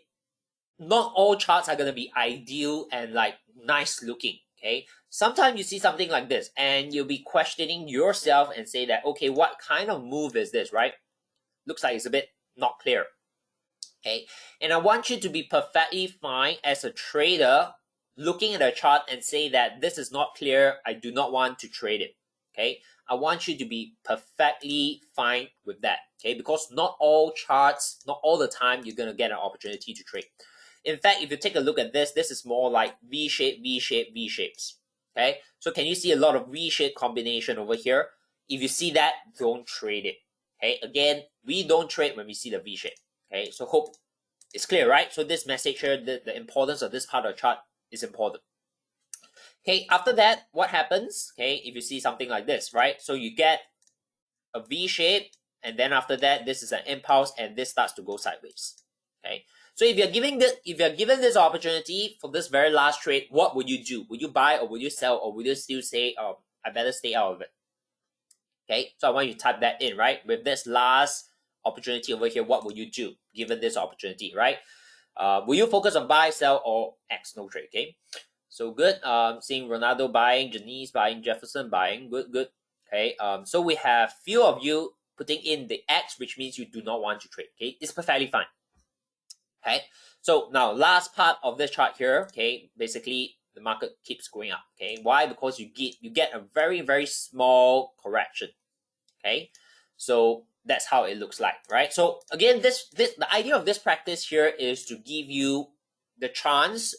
Speaker 2: not all charts are going to be ideal and like nice looking. Okay, sometimes you see something like this and you'll be questioning yourself and say that, okay, what kind of move is this, right? Looks like it's a bit not clear. Okay, and I want you to be perfectly fine as a trader looking at a chart and say that this is not clear, I do not want to trade it. Okay, I want you to be perfectly fine with that. Okay, because not all charts, not all the time you're going to get an opportunity to trade. In fact, if you take a look at this, this is more like V shape, V shape, V shapes. Okay, so can you see a lot of V shape combination over here? If you see that, don't trade it. Okay, again, we don't trade when we see the V shape. Okay, so hope it's clear, right? So this message here, the importance of this part of the chart is important. Okay, after that, what happens? Okay, if you see something like this, right? So you get a V shape, and then after that, this is an impulse, and this starts to go sideways. Okay, so if you're given this opportunity for this very last trade, what would you do? Would you buy or would you sell, or would you still say, I better stay out of it? Okay, so I want you to type that in, right? With this last opportunity over here, what would you do given this opportunity, right? Will you focus on buy, sell, or X, no trade? Okay, so good. Seeing Ronaldo buying, Janice buying, Jefferson buying, good. Okay, so we have few of you putting in the X, which means you do not want to trade. Okay, it's perfectly fine. Okay, so now last part of this chart here. Okay, basically the market keeps going up. Okay, why? Because you get a very small correction. Okay, so that's how it looks like, right? So again, the idea of this practice here is to give you the chance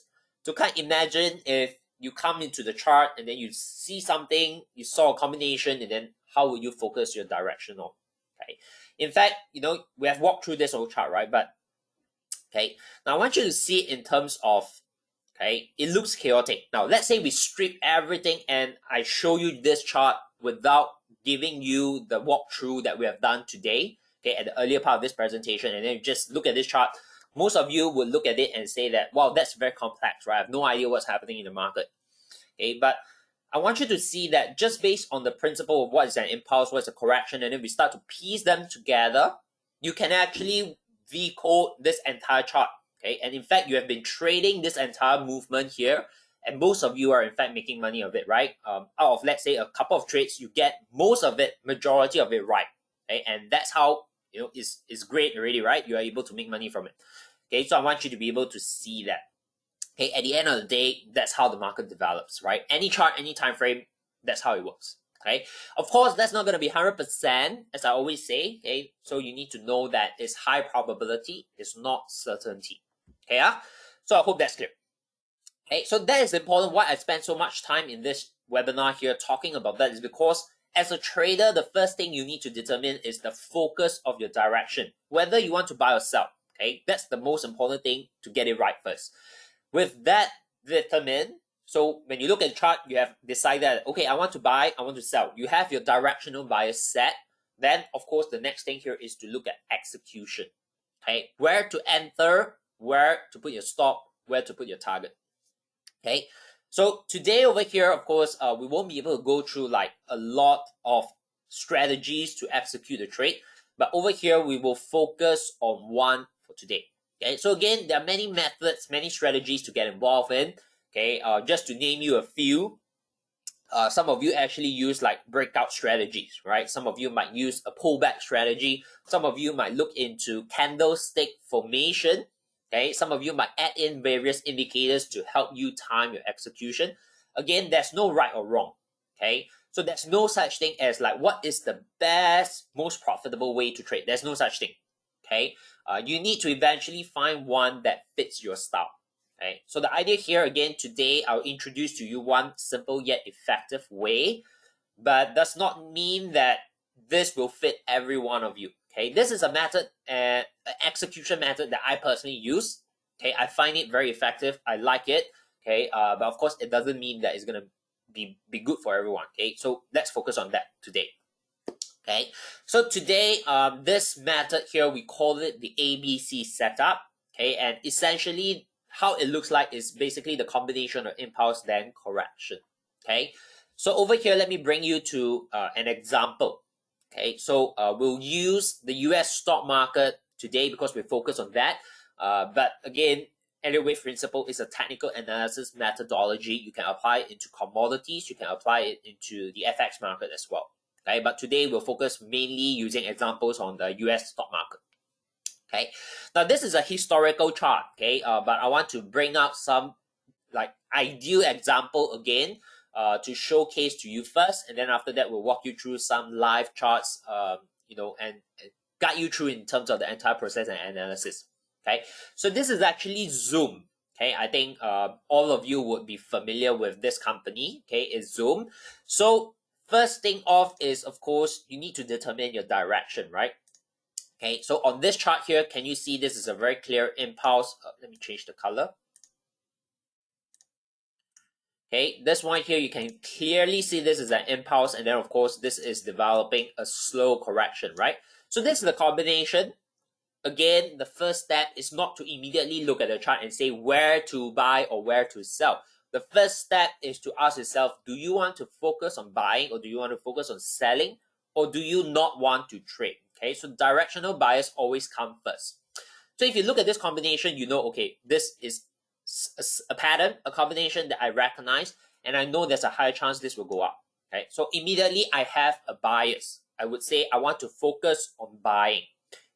Speaker 2: to kind of imagine if you come into the chart and then you see something, you saw a combination, and then how would you focus your direction on? Okay, in fact, we have walked through this whole chart, right? But okay, now I want you to see it in terms of, okay, it looks chaotic. Now let's say we strip everything and I show you this chart without giving you the walkthrough that we have done today. okay, at the earlier part of this presentation, and then you just look at this chart, most of you would look at it and say that, wow, that's very complex, right? I have no idea what's happening in the market. Okay, but I want you to see that just based on the principle of what is an impulse, what is a correction, and then we start to piece them together, you can actually decode this entire chart. Okay, and in fact, you have been trading this entire movement here, and most of you are in fact making money of it, right? Out of, let's say, a couple of trades, you get most of it, majority of it right. Okay, and that's how, you know, is great already, right? You are able to make money from it. Okay, so I want you to be able to see that. Okay, at the end of the day, that's how the market develops, right? Any chart, any time frame, that's how it works. Okay, of course, that's not going to be 100%, as I always say. Okay, so you need to know that it's high probability, it's not certainty. Okay, so I hope that's clear. Okay, so that is important. Why I spend so much time in this webinar here talking about that is because as a trader, the first thing you need to determine is the focus of your direction, whether you want to buy or sell. Okay, that's the most important thing to get it right first. With that determined, so when you look at the chart, you have decided, okay, I want to buy, I want to sell. You have your directional bias set. Then, of course, the next thing here is to look at execution. Okay, where to enter, where to put your stop, where to put your target. Okay, so today over here, of course, we won't be able to go through like a lot of strategies to execute the trade, but over here we will focus on one for today. Okay, so again, there are many methods, many strategies to get involved in. Okay, just to name you a few, some of you actually use like breakout strategies, right? Some of you might use a pullback strategy. Some of you might look into candlestick formation. Okay, some of you might add in various indicators to help you time your execution. Again, there's no right or wrong. Okay, so there's no such thing as like what is the best, most profitable way to trade. There's no such thing. Okay, you need to eventually find one that fits your style. Okay, so the idea here again today, I'll introduce to you one simple yet effective way, but does not mean that this will fit every one of you. Okay, this is a method, an execution method that I personally use. Okay, I find it very effective. I like it. Okay, but of course, it doesn't mean that it's gonna be good for everyone. Okay, so let's focus on that today. Okay, so today, this method here, we call it the ABC setup. Okay, and essentially how it looks like is basically the combination of impulse then correction. Okay, so over here, let me bring you to an example. Okay, so we'll use the US stock market today because we focus on that. But again, Elliott wave principle is a technical analysis methodology. You can apply it into commodities. You can apply it into the FX market as well. Okay, but today we'll focus mainly using examples on the US stock market. Okay, now this is a historical chart. Okay, but I want to bring out some like ideal example again to showcase to you first, and then after that we'll walk you through some live charts, you know, and guide you through in terms of the entire process and analysis. Okay, so this is actually Zoom. Okay, I think all of you would be familiar with this company. Okay, it's Zoom. So first thing off is, of course, you need to determine your direction, right? Okay, so on this chart here, can you see this is a very clear impulse? Let me change the color. Okay, this one here, you can clearly see this is an impulse, and then of course, this is developing a slow correction, right? So this is the combination. Again, the first step is not to immediately look at the chart and say where to buy or where to sell. The first step is to ask yourself, do you want to focus on buying or do you want to focus on selling, or do you not want to trade? Okay, so directional bias always comes first. So if you look at this combination, you know, okay, this is a pattern, a combination that I recognize, and I know there's a higher chance this will go up. Okay, so immediately I have a bias. I would say I want to focus on buying.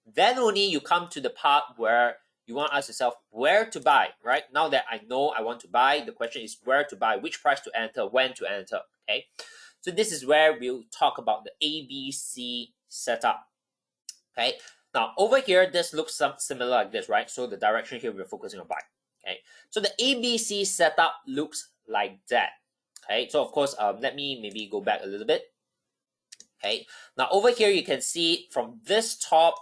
Speaker 2: Then only you come to the part where you want to ask yourself where to buy, right? Now that I know I want to buy, the question is where to buy, which price to enter, when to enter, okay? So this is where we'll talk about the ABC setup, okay? Now over here, this looks similar like this, right? So the direction here, we're focusing on buy, okay? So the ABC setup looks like that, okay? So of course, let me maybe go back a little bit, okay? Now over here, you can see from this top,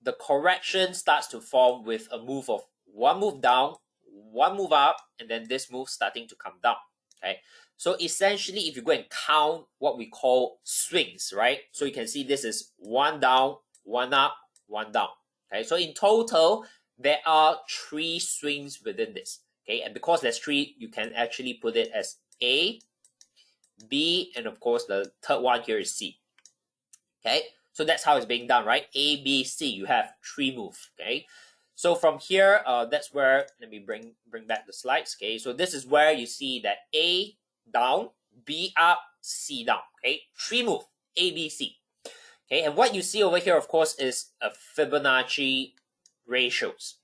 Speaker 2: the correction starts to form with a move of one move down, one move up, and then this move starting to come down. Okay, so essentially, if you go and count what we call swings, right? So you can see this is one down, one up, 1 down. Okay, so in total, there are 3 swings within this. Okay, and because there's 3, you can actually put it as A, B, and of course the third one here is C. Okay, so that's how it's being done, right? A, B, C, you have 3 moves. Okay, so from here, that's where, let me bring back the slides. Okay, so this is where you see that A down, B up, C down. Okay, 3 move, A, B, C. Okay, and what you see over here, of course, is a Fibonacci ratios.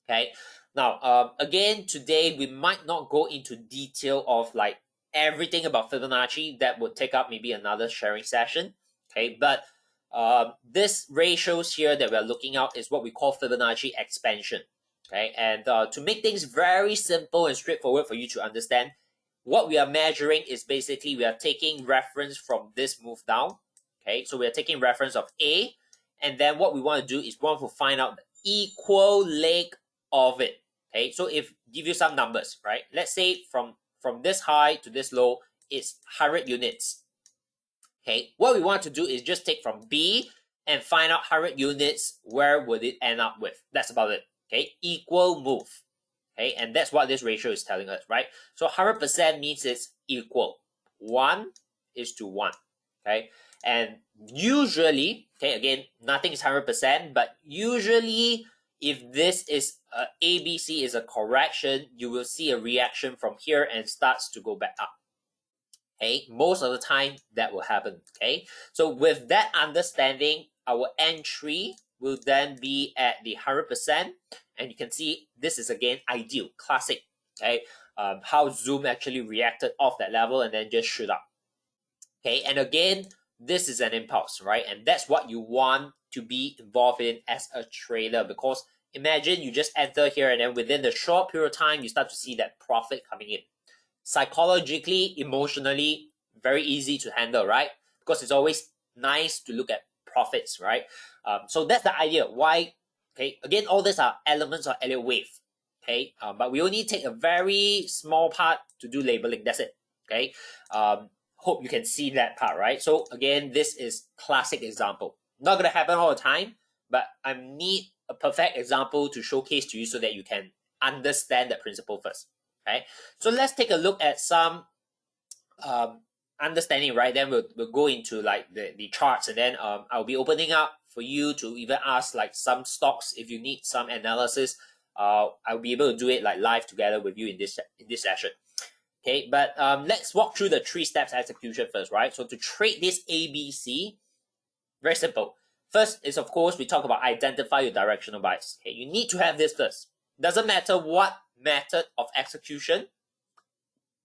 Speaker 2: Okay, now again, today we might not go into detail of like everything about Fibonacci. That would take up maybe another sharing session. Okay, but this ratios here that we're looking at is what we call Fibonacci expansion. Okay, and to make things very simple and straightforward for you to understand, what we are measuring is basically we are taking reference from this move down. Okay, so we are taking reference of A, and then what we want to do is we want to find out the equal leg of it. Okay, so if give you some numbers, right? Let's say from this high to this low, it's 100 units. Okay, what we want to do is just take from B and find out 100 units, where would it end up with? That's about it. Okay, equal move. Okay, and that's what this ratio is telling us, right? So 100% means it's equal. 1 is to 1. Okay, and usually, okay, again, nothing is 100%, but usually if this is ABC is a correction, you will see a reaction from here and starts to go back up. Okay, most of the time that will happen. Okay, so with that understanding, our entry will then be at the 100%, and you can see this is again ideal, classic. Okay, how Zoom actually reacted off that level and then just shoot up. Okay, and again, this is an impulse, right? And that's what you want to be involved in as a trader, because imagine you just enter here and then within the short period of time, you start to see that profit coming in. Psychologically, emotionally, very easy to handle, right? Because it's always nice to look at profits, right? So that's the idea. Why? Okay, again, all these are elements of Elliott wave. Okay, but we only take a very small part to do labeling. That's it. Okay, hope you can see that part, right? So again, this is classic example. Not gonna happen all the time, but I need a perfect example to showcase to you so that you can understand the principle first. Okay, so let's take a look at some understanding, right? Then we'll go into like the charts, and then I'll be opening up for you to even ask like some stocks if you need some analysis. I'll be able to do it like live together with you in this session. Okay, but let's walk through the 3 steps execution first, right? So to trade this ABC, very simple. First is, of course, we talk about identify your directional bias. Okay, you need to have this first. Doesn't matter what method of execution.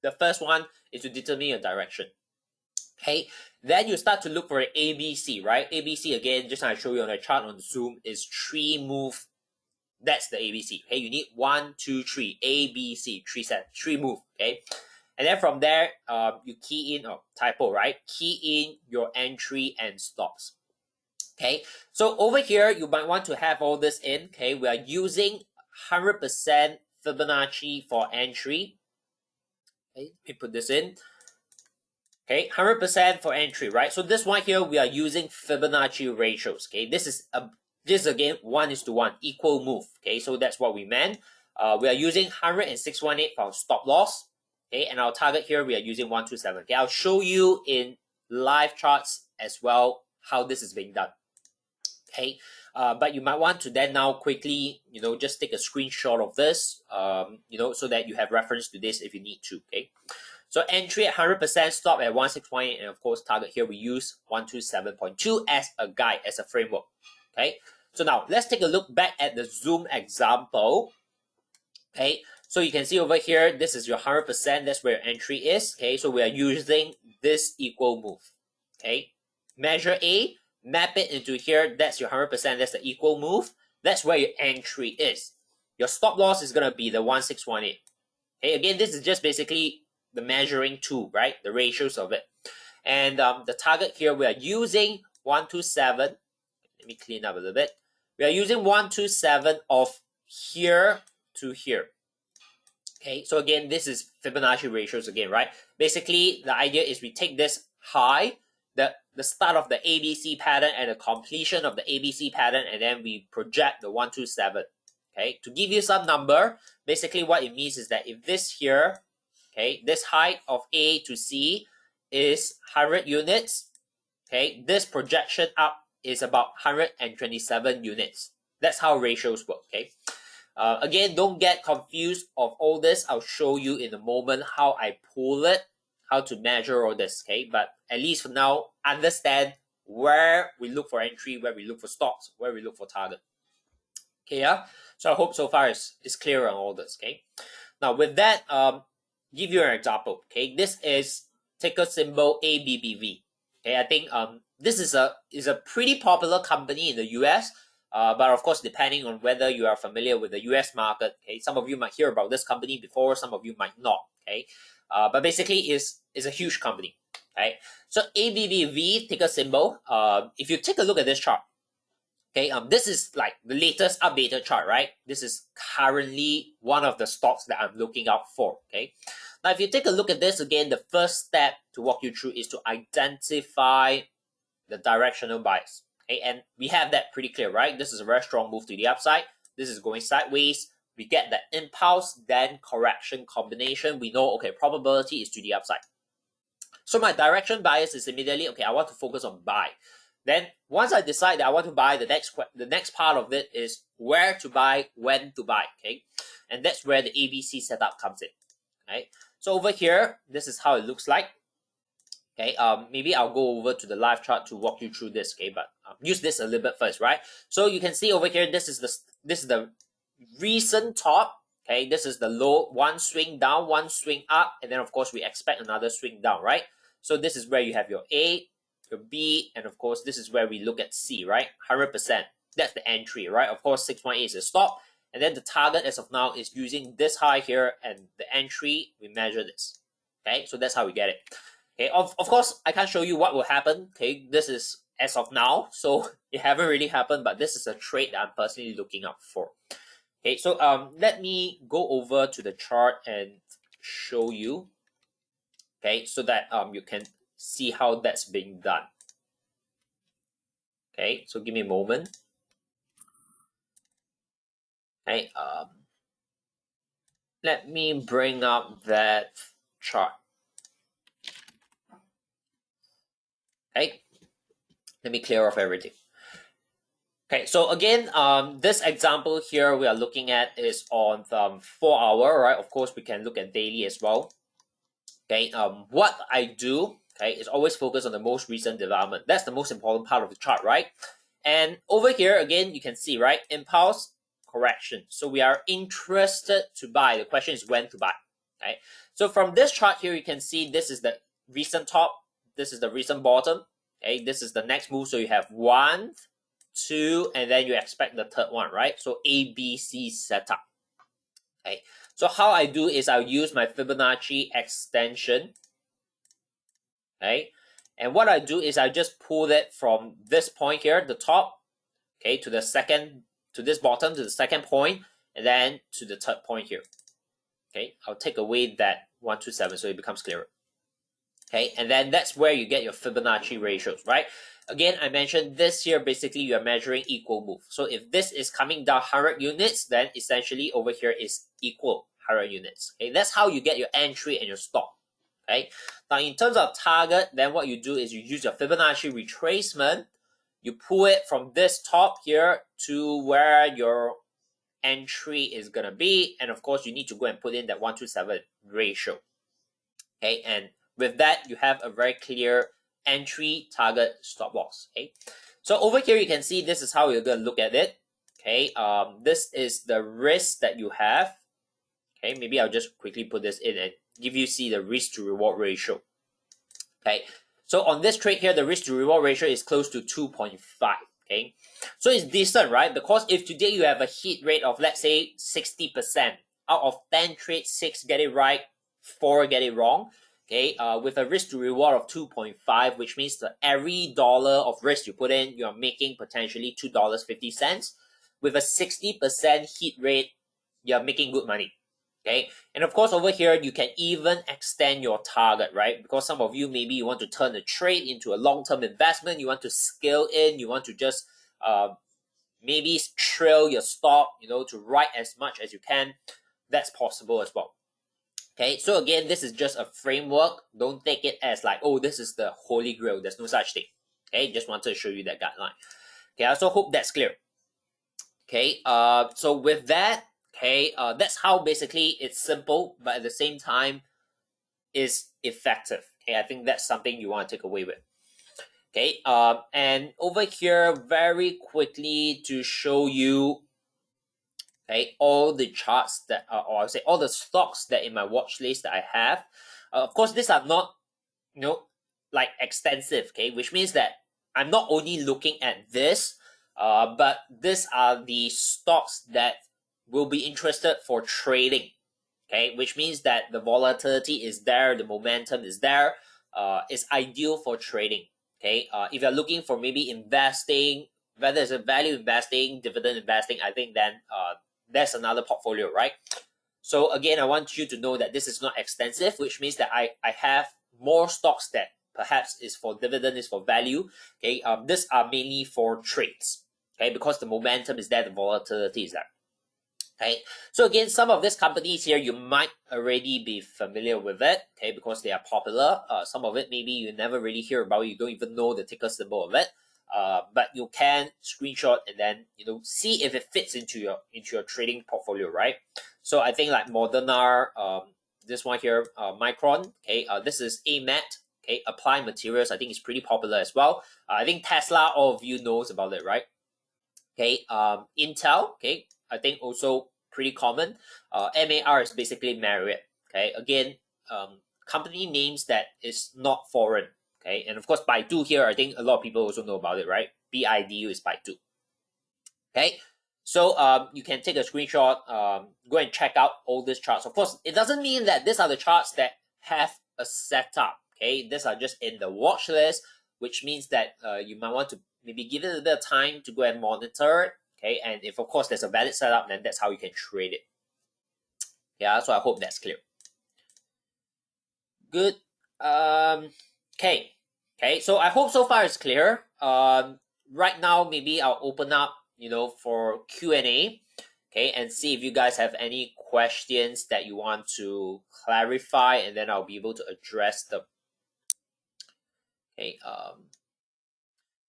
Speaker 2: The first one is to determine your direction. Okay, then you start to look for an ABC, right? ABC, again, just like I show you on the chart on Zoom, is 3 move. That's the ABC. Okay, you need 1, 2, 3, ABC, 3 move. Okay, and then from there, you key in, typo, right? Key in your entry and stops. Okay, so over here, you might want to have all this in. Okay, we are using 100% Fibonacci for entry. Okay, let me put this in. Okay, 100% for entry, right? So this one here, we are using Fibonacci ratios. Okay, this is again 1:1, equal move. Okay, so that's what we meant. We are using 106.18 for stop loss. Okay, and our target here, we are using 127. Okay, I'll show you in live charts as well how this is being done. Okay, but you might want to then now quickly, just take a screenshot of this, so that you have reference to this if you need to. Okay, so entry at 100%, stop at 161.8, and of course target here we use 127.2 as a guide, as a framework. Okay, so now let's take a look back at the Zoom example. Okay, so you can see over here, this is your 100%, that's where your entry is. Okay, so we are using this equal move. Okay, measure A, map it into here, that's your 100%, that's the equal move. That's where your entry is. Your stop loss is going to be the 161.8. Okay, again, this is just basically the measuring tool, right? The ratios of it. And the target here, we are using 127. Let me clean up a little bit. We are using 127 of here to here. Okay, so again, this is Fibonacci ratios again, right? Basically, the idea is we take this high, the start of the ABC pattern and the completion of the ABC pattern, and then we project the 127. Okay, to give you some number, basically what it means is that if this here, okay, this height of A to C is 100 units, okay, this projection up is about 127 units. That's how ratios work. Okay, again, don't get confused of all this. I'll show you in a moment how I pull it, how to measure all this. Okay, but at least for now, understand where we look for entry, where we look for stops, where we look for target. Okay, yeah. So I hope so far is clear on all this. Okay. Now with that, give you an example. Okay, this is ticker symbol ABBV. Okay, I think this is a pretty popular company in the US. But of course, depending on whether you are familiar with the US market, okay, some of you might hear about this company before, some of you might not. Okay, but basically, is a huge company. Okay, so ABBV ticker symbol. If you take a look at this chart. Okay, this is like the latest updated chart, right? This is currently one of the stocks that I'm looking out for. Okay, now if you take a look at this again, the first step to walk you through is to identify the directional bias. Okay, and we have that pretty clear, right? This is a very strong move to the upside. This is going sideways. We get that impulse, then correction combination. We know, okay, probability is to the upside. So my direction bias is immediately, okay, I want to focus on buy. Then once I decide that I want to buy, the next part of it is where to buy, when to buy, okay? And that's where the ABC setup comes in, okay? So over here, this is how it looks like. Okay, maybe I'll go over to the live chart to walk you through this, okay? But use this a little bit first, right? So you can see over here, this is the recent top, okay? This is the low, one swing down, one swing up, and then of course we expect another swing down, right? So this is where you have your A, your B, and of course this is where we look at C, right? 100%. That's the entry, right? Of course 6.8 is a stop, and then the target as of now is using this high here, and the entry, we measure this. Okay, so that's how we get it. Okay, of course I can't show you what will happen. Okay, this is as of now, so it haven't really happened, but this is a trade that I'm personally looking out for. Okay, so let me go over to the chart and show you. Okay, so that you can see how that's being done. Okay, so give me a moment. Okay, let me bring up that chart. Okay, let me clear off everything. Okay, so again, this example here we are looking at is on 4 hour, right? Of course, we can look at daily as well. Okay, what I do, okay, is always focus on the most recent development. That's the most important part of the chart, right? And over here, again, you can see, right, impulse, correction. So we are interested to buy. The question is when to buy, okay? So from this chart here, you can see this is the recent top, this is the recent bottom, okay? This is the next move, so you have 1, 2, and then you expect the third one, right? So ABC setup, okay? So how I do is I'll use my Fibonacci extension, okay? And what I do is I just pull it from this point here, the top, okay, to the second, to this bottom, to the second point, and then to the third point here. Okay, I'll take away that 127 so it becomes clearer. Okay, and then that's where you get your Fibonacci ratios, right? Again, I mentioned this here, basically you're measuring equal move. So if this is coming down 100 units, then essentially over here is equal 100 units. Okay, that's how you get your entry and your stop. Okay, now in terms of target, then what you do is you use your Fibonacci retracement. You pull it from this top here to where your entry is gonna be, and of course you need to go and put in that 127 ratio. Okay, and with that you have a very clear entry, target, stop loss. Okay, so over here you can see this is how you're gonna look at it. Okay, this is the risk that you have. Okay, maybe I'll just quickly put this in and give you see the risk to reward ratio. Okay, so on this trade here, the risk to reward ratio is close to 2.5. Okay, so it's decent, right? Because if today you have a hit rate of, let's say, 60%, out of 10 trades, 6 get it right, 4 get it wrong. Okay, with a risk to reward of 2.5, which means that every dollar of risk you put in, you're making potentially $2.50. With a 60% hit rate, you're making good money. Okay, and of course over here you can even extend your target, right? Because some of you maybe you want to turn a trade into a long-term investment, you want to scale in, you want to just maybe trail your stop, to write as much as you can. That's possible as well. Okay, so again, this is just a framework. Don't take it as like, oh, this is the holy grail. There's no such thing. Okay, just wanted to show you that guideline. Okay, I also hope that's clear. Okay, so with that, okay, that's how basically it's simple, but at the same time is effective. Okay, I think that's something you want to take away with. Okay, and over here, very quickly to show you, okay, all the charts that, or I would say all the stocks that in my watch list that I have. Of course, these are not, like extensive, okay, which means that I'm not only looking at this, but these are the stocks that will be interested for trading, okay, which means that the volatility is there, the momentum is there, it's ideal for trading. Okay, if you're looking for maybe investing, whether it's a value investing, dividend investing, I think then that's another portfolio, right? So again, I want you to know that this is not extensive, which means that I have more stocks that perhaps is for dividend, is for value. Okay, these are mainly for trades. Okay, because the momentum is there, the volatility is there. Okay, so again, some of these companies here you might already be familiar with it, okay, because they are popular. Some of it maybe you never really hear about, you don't even know the ticker symbol of it. But you can screenshot and then see if it fits into your trading portfolio, right? So I think like Moderna, this one here, Micron, okay, this is AMAT, okay, Applied Materials. I think it's pretty popular as well. I think Tesla, all of you knows about it, right? Okay, Intel, okay, I think also pretty common. MAR is basically Marriott. Okay, again, company names that is not foreign. Okay, and of course Baidu here, I think a lot of people also know about it, right? BIDU is Baidu. Okay, so you can take a screenshot, go and check out all these charts. Of course, it doesn't mean that these are the charts that have a setup. Okay, these are just in the watch list, which means that you might want to maybe give it a bit of time to go and monitor it. Okay, and if of course there's a valid setup, then that's how you can trade it. Yeah, so I hope that's clear. Good. Okay. Okay, so I hope so far it's clear. Right now maybe I'll open up, for Q&A. Okay, and see if you guys have any questions that you want to clarify, and then I'll be able to address them. Okay.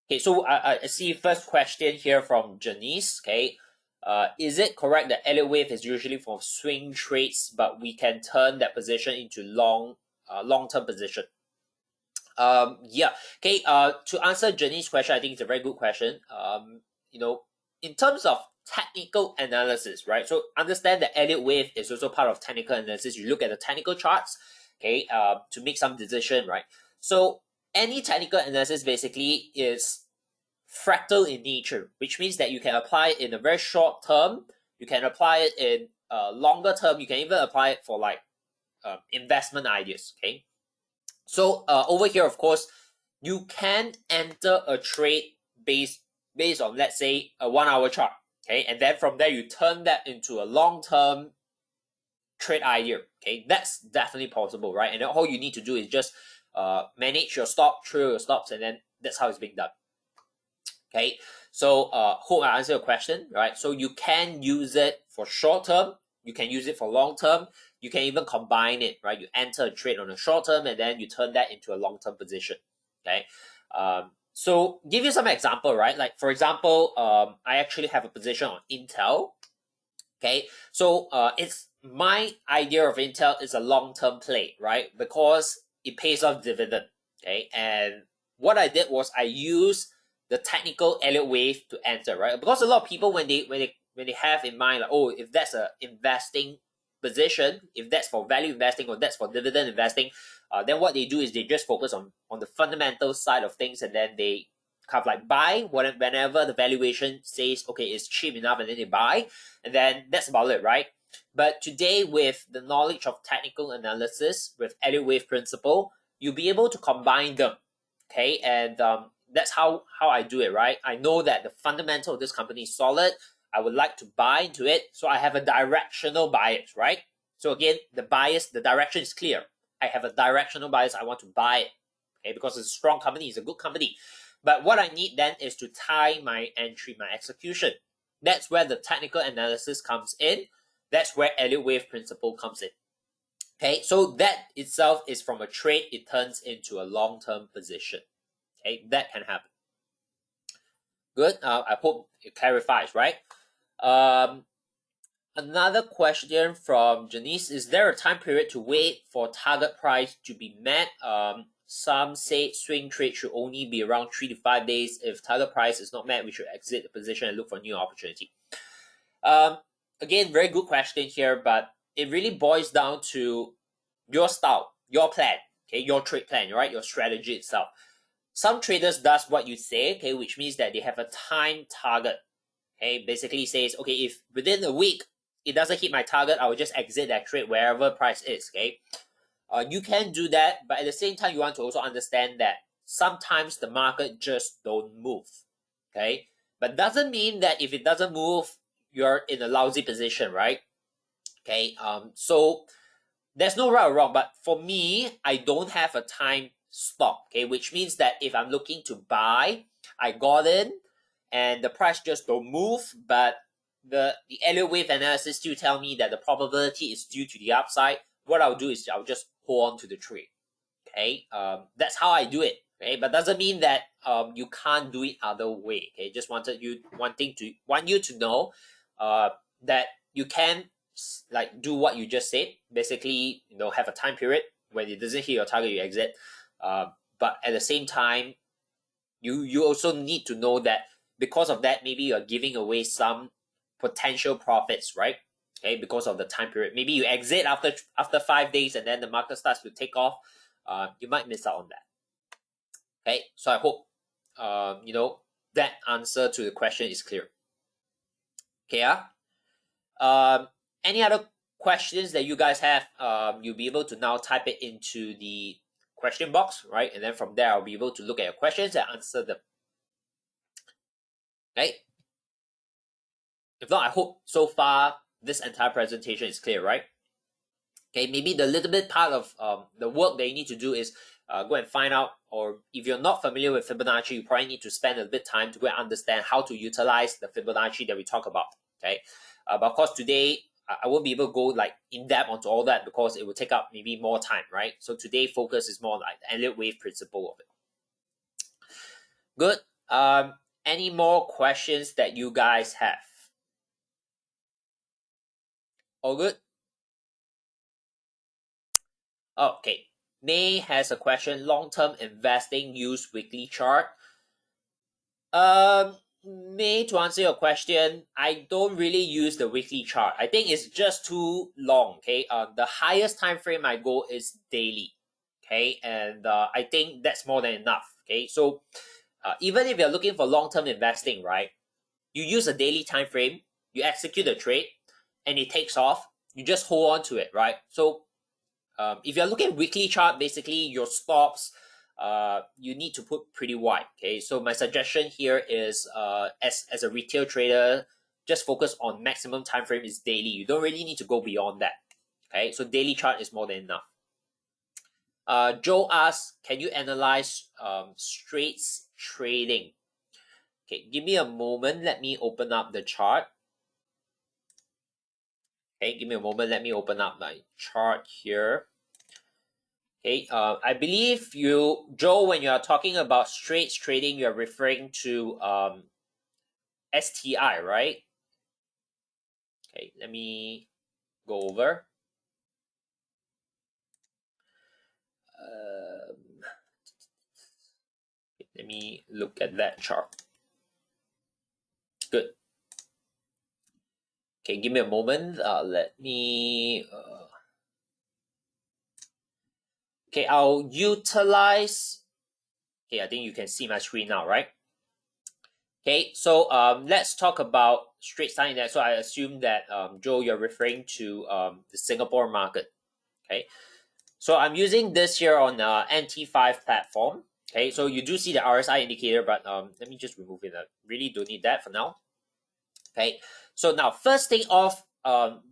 Speaker 2: Okay, so I see first question here from Janice. Okay, is it correct that Elliott wave is usually for swing trades, but we can turn that position into long-term position? Yeah. Okay. To answer Janice's question, I think it's a very good question. In terms of technical analysis, right? So understand that Elliott wave is also part of technical analysis. You look at the technical charts, okay, to make some decision, right? So any technical analysis basically is fractal in nature, which means that you can apply it in a very short term, you can apply it in longer term, you can even apply it for like investment ideas. Okay, so over here, of course, you can enter a trade based on, let's say, a 1 hour chart. Okay, and then from there you turn that into a long term trade idea. Okay, that's definitely possible, right? And then all you need to do is just manage your stop, trail your stops, and then that's how it's being done. Okay, so hope I answer your question, right? So you can use it for short term, you can use it for long term, you can even combine it, right? You enter a trade on a short term and then you turn that into a long term position. Okay, so give you some example, right? Like for example, I actually have a position on Intel. Okay, so it's my idea of Intel is a long term play, right? Because it pays off dividend. Okay, and what I did was I used the technical Elliott wave to enter, right? Because a lot of people when they have in mind like, oh, if that's a investing position, if that's for value investing or that's for dividend investing, then what they do is they just focus on the fundamental side of things, and then they kind of like buy whenever the valuation says okay it's cheap enough, and then they buy, and then that's about it, right? But today, with the knowledge of technical analysis with Elliott wave principle, you'll be able to combine them. Okay, and that's how I do it, right? I know that the fundamental of this company is solid. I would like to buy into it, so I have a directional bias, right? So again, the bias, the direction is clear. I have a directional bias. I want to buy it, okay, because it's a strong company, it's a good company. But what I need then is to tie my entry, my execution. That's where the technical analysis comes in. That's where Elliott wave principle comes in. Okay, so that itself is from a trade, it turns into a long-term position. Okay, that can happen. Good. I hope it clarifies, right? Another question from Janice: is there a time period to wait for target price to be met? Some say swing trade should only be around 3 to 5 days. If target price is not met, we should exit the position and look for new opportunity. Again, very good question here, but it really boils down to your style, your plan, okay, your trade plan, right? Your strategy itself. Some traders does what you say, okay, which means that they have a time target. Okay, basically says, okay, if within a week it doesn't hit my target, I will just exit that trade wherever price is. Okay, you can do that, but at the same time, you want to also understand that sometimes the market just don't move. Okay, but doesn't mean that if it doesn't move, you're in a lousy position, right? Okay, so there's no right or wrong, but for me, I don't have a time stop. Okay, which means that if I'm looking to buy, I got in, and the price just don't move, but the Elliott wave analysis still tell me that the probability is due to the upside. What I'll do is I'll just hold on to the trade. Okay, that's how I do it. Okay, but doesn't mean that you can't do it other way. Okay, just want you to know that you can like do what you just said. Basically, have a time period when it doesn't hit your target, you exit. But at the same time, you also need to know that because of that, maybe you're giving away some potential profits, right? Okay, because of the time period. Maybe you exit after 5 days and then the market starts to take off. You might miss out on that. Okay, so I hope that answer to the question is clear. Okay, any other questions that you guys have? You'll be able to now type it into the question box, right? And then from there, I'll be able to look at your questions and answer them. Okay. If not, I hope so far this entire presentation is clear, right? Okay, maybe the little bit part of the work that you need to do is go and find out, or if you're not familiar with Fibonacci, you probably need to spend a bit of time to go and understand how to utilize the Fibonacci that we talk about. Okay, but of course today I won't be able to go like in depth onto all that because it will take up maybe more time, right? So today focus is more like the Elliott wave principle of it. Good. Any more questions that you guys have? All good? Okay. May has a question. Long-term investing use weekly chart. May, to answer your question, I don't really use the weekly chart. I think it's just too long. Okay. The highest time frame I go is daily. Okay, and I think that's more than enough. Okay, so even if you're looking for long-term investing, right? You use a daily time frame, you execute a trade, and it takes off. You just hold on to it, right? So if you're looking at weekly chart, basically your stops, you need to put pretty wide. Okay, so my suggestion here is as a retail trader, just focus on maximum time frame is daily. You don't really need to go beyond that. Okay, so daily chart is more than enough. Joe asks, can you analyze straights trading? Okay, give me a moment. Let me open up the chart. Okay, give me a moment. Let me open up my chart here. Okay, I believe Joe, when you are talking about straights trading, you're referring to STI, right? Okay, let me go over. Let me look at that chart. Good. Okay, give me a moment. Let me. Okay, I'll utilize. Okay, I think you can see my screen now, right? Okay, so let's talk about straight line index. So I assume that Joe, you're referring to the Singapore market. Okay, so I'm using this here on the NT5 platform. Okay, so you do see the RSI indicator, but let me just remove it. I really don't need that for now. Okay, so now first thing off,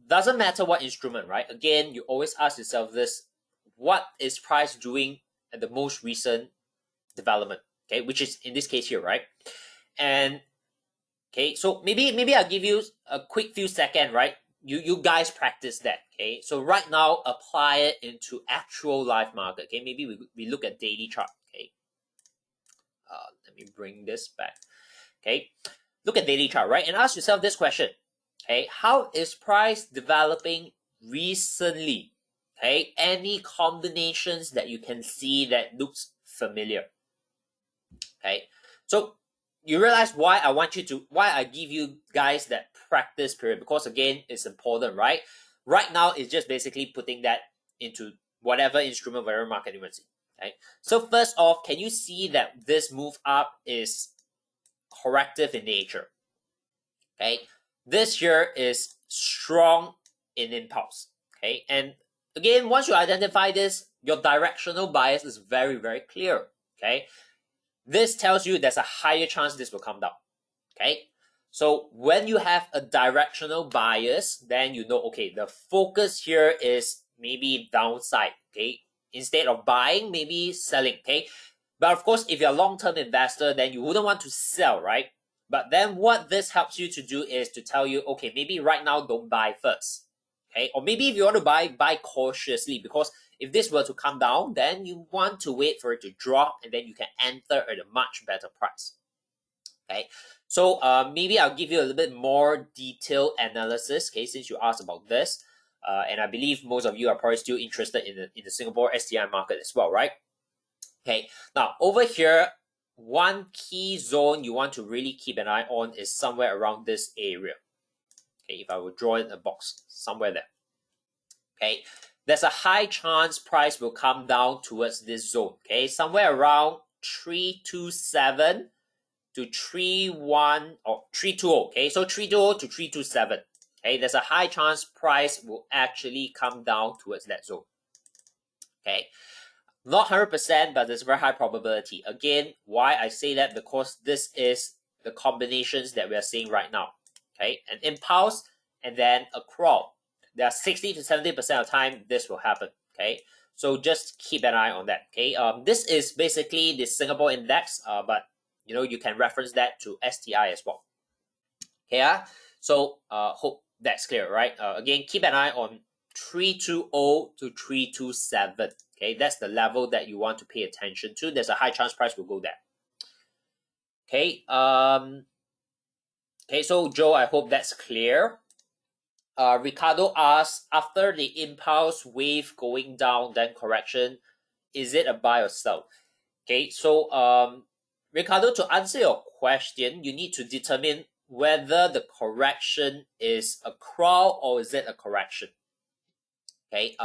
Speaker 2: doesn't matter what instrument, right? Again, you always ask yourself this: what is price doing at the most recent development? Okay, which is in this case here, right? And okay, so maybe I'll give you a quick few seconds, right? You guys practice that. Okay, so right now apply it into actual live market. Okay, maybe we look at daily chart. Okay, let me bring this back. Okay, look at daily chart, right? And ask yourself this question. Okay, how is price developing recently? Okay, any combinations that you can see that looks familiar? Okay, so you realize why I give you guys that practice period, because again, it's important, right? Right now, it's just basically putting that into whatever instrument, whatever market you want to see. Okay, so first off, can you see that this move up is corrective in nature? Okay, this here is strong in impulse. Okay, and again, once you identify this, your directional bias is very, very clear. Okay, this tells you there's a higher chance this will come down. Okay, so when you have a directional bias, then you know, okay, the focus here is maybe downside. Okay, instead of buying, maybe selling. Okay, but of course, if you're a long-term investor, then you wouldn't want to sell, right? But then what this helps you to do is to tell you, okay, maybe right now don't buy first. Okay, or maybe if you want to buy cautiously, because if this were to come down, then you want to wait for it to drop and then you can enter at a much better price. Okay, so maybe I'll give you a little bit more detailed analysis, okay, since you asked about this. And I believe most of you are probably still interested in the Singapore STI market as well, right? Okay, now over here, one key zone you want to really keep an eye on is somewhere around this area. Okay, if I would draw in a box, somewhere there. Okay, there's a high chance price will come down towards this zone. Okay, somewhere around 327 to 31 or 320. Okay, so 320 to 327. Okay, there's a high chance price will actually come down towards that zone. Okay, not 100%, but there's a very high probability. Again, why I say that, because this is the combinations that we are seeing right now. Okay, an impulse and then a crawl. There are 60 to 70% of the time this will happen. Okay, so just keep an eye on that. Okay, this is basically the Singapore index, but you can reference that to STI as well. Okay, so hope that's clear, right? Again, keep an eye on 320 to 327. Okay, that's the level that you want to pay attention to. There's a high chance price will go there. Okay, okay, so Joe, I hope that's clear. Ricardo asks, after the impulse wave going down, then correction, is it a buy or sell? Okay, so Ricardo, to answer your question, you need to determine whether the correction is a crawl or is it a correction. Okay,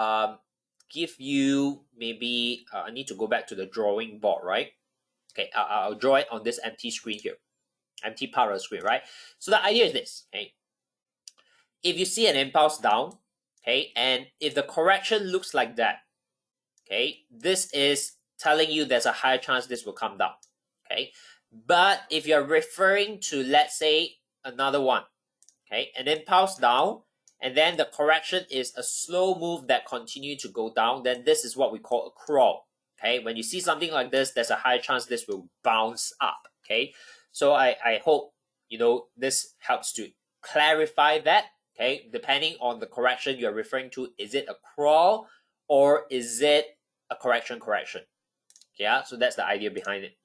Speaker 2: give you maybe I need to go back to the drawing board, right? Okay, I'll draw it on this empty screen here, empty part of the screen, right? So the idea is this. Okay, if you see an impulse down, okay, and if the correction looks like that, okay, this is telling you there's a higher chance this will come down. Okay, but if you're referring to, let's say, another one, okay, an impulse down, and then the correction is a slow move that continue to go down, then this is what we call a crawl. Okay, when you see something like this, there's a high chance this will bounce up. Okay, so I hope this helps to clarify that. Okay, depending on the correction you're referring to, is it a crawl or is it a correction? Yeah, so that's the idea behind it.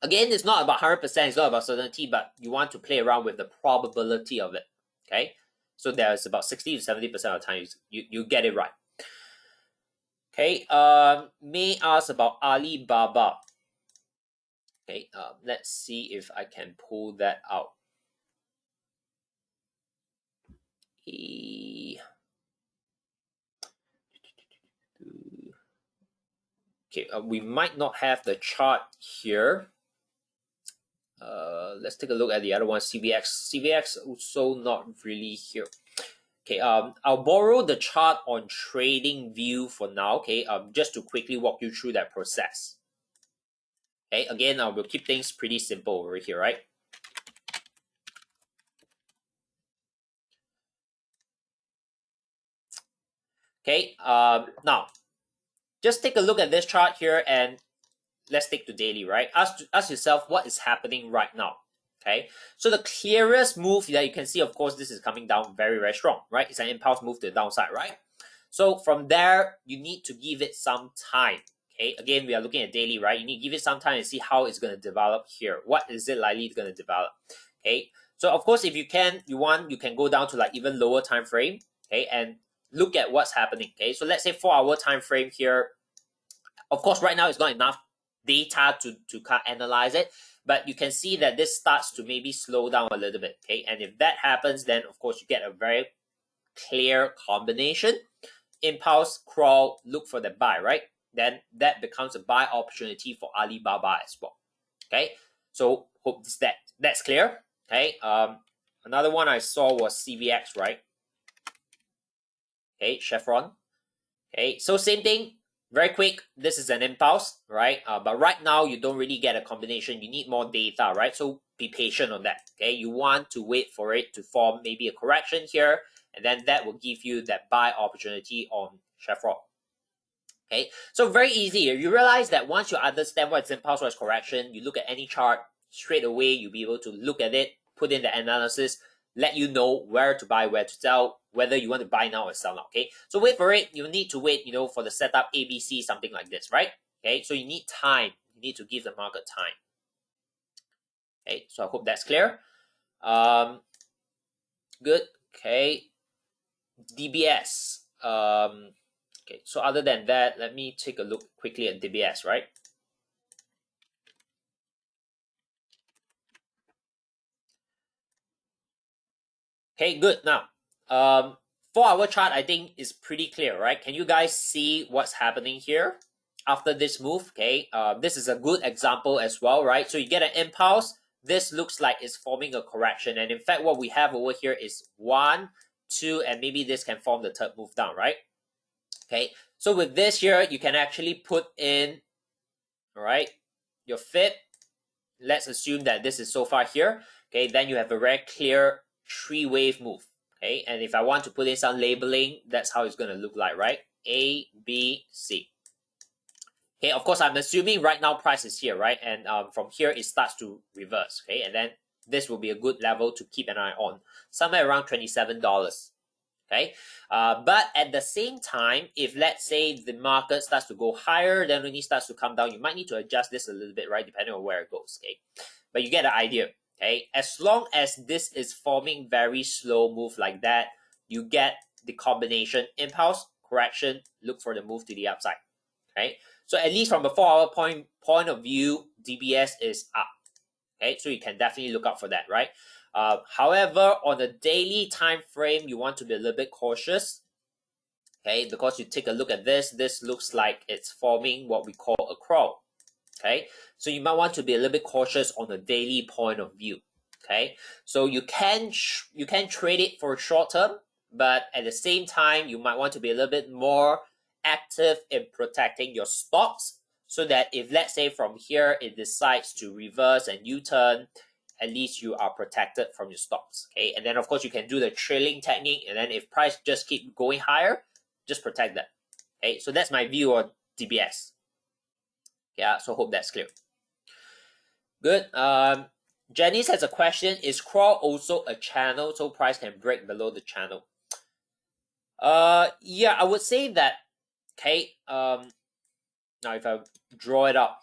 Speaker 2: Again, it's not about 100%, it's not about certainty, but you want to play around with the probability of it. Okay, so there's about 60 to 70% of the time you get it right. Okay, May asks about Alibaba. Okay, let's see if I can pull that out. Okay, we might not have the chart here. Let's take a look at the other one, CVX. CVX also not really here. Okay, I'll borrow the chart on Trading View for now. Okay, just to quickly walk you through that process. Okay, again, we'll keep things pretty simple over here, right? Okay, now just take a look at this chart here and let's stick to daily, right? Ask yourself what is happening right now. Okay, so the clearest move that you can see, of course, this is coming down very, very strong, right? It's an impulse move to the downside, right? So from there, you need to give it some time. Okay, again, we are looking at daily, right? You need to give it some time and see how it's going to develop here. What is it likely going to develop? Okay, so of course, if you can go down to like even lower time frame, okay, and look at what's happening. Okay, so let's say 4-hour time frame here. Of course, right now it's not enough data to analyze it, but you can see that this starts to maybe slow down a little bit. Okay, and if that happens, then of course you get a very clear combination. Impulse, crawl, look for the buy, right? Then that becomes a buy opportunity for Alibaba as well. Okay, so hope that's clear. Okay, another one I saw was CVX, right? Okay, Chevron. Okay, so same thing, very quick. This is an impulse, right? But right now you don't really get a combination. You need more data, right? So be patient on that. Okay, you want to wait for it to form maybe a correction here, and then that will give you that buy opportunity on Chevron. Okay, so very easy. You realize that once you understand what is impulse, what is correction, you look at any chart straight away. You'll be able to look at it, put in the analysis, let you know where to buy, where to sell, whether you want to buy now or sell now. Okay, so wait for it. You need to wait, for the setup ABC, something like this, right? Okay, so you need time. You need to give the market time. Okay, so I hope that's clear. Good. Okay, DBS. Okay, so other than that, let me take a look quickly at DBS, right? Okay, good. Now, 4-hour chart, I think is pretty clear, right? Can you guys see what's happening here after this move? Okay, this is a good example as well, right? So you get an impulse. This looks like it's forming a correction, and in fact, what we have over here is 1, 2, and maybe this can form the third move down, right? Okay, so with this here, you can actually put in, all right, your Fib. Let's assume that this is so far here. Okay, then you have a very clear 3-wave move. Okay, and if I want to put in some labeling, that's how it's going to look like, right? A, B, C. Okay, of course, I'm assuming right now price is here, right? And from here, it starts to reverse. Okay, and then this will be a good level to keep an eye on, somewhere around $27. Okay, but at the same time, if let's say the market starts to go higher, then when it starts to come down, you might need to adjust this a little bit, right? Depending on where it goes. Okay, but you get the idea. Okay, as long as this is forming very slow move like that, you get the combination impulse, correction, look for the move to the upside. Okay, so at least from a 4-hour point of view, DBS is up. Okay, so you can definitely look out for that, right? However, on the daily time frame, you want to be a little bit cautious. Okay, because you take a look at this looks like it's forming what we call a crawl. Okay, so you might want to be a little bit cautious on the daily point of view. Okay, so you can trade it for short term, but at the same time, you might want to be a little bit more active in protecting your stops, so that if let's say from here it decides to reverse and U-turn, at least you are protected from your stops. Okay, and then of course you can do the trailing technique, and then if price just keep going higher, just protect that. Okay, so that's my view on DBS. Yeah, so hope that's clear. Good. Janice has a question. Is crawl also a channel so price can break below the channel? Yeah, I would say that. Okay. Now if I draw it up,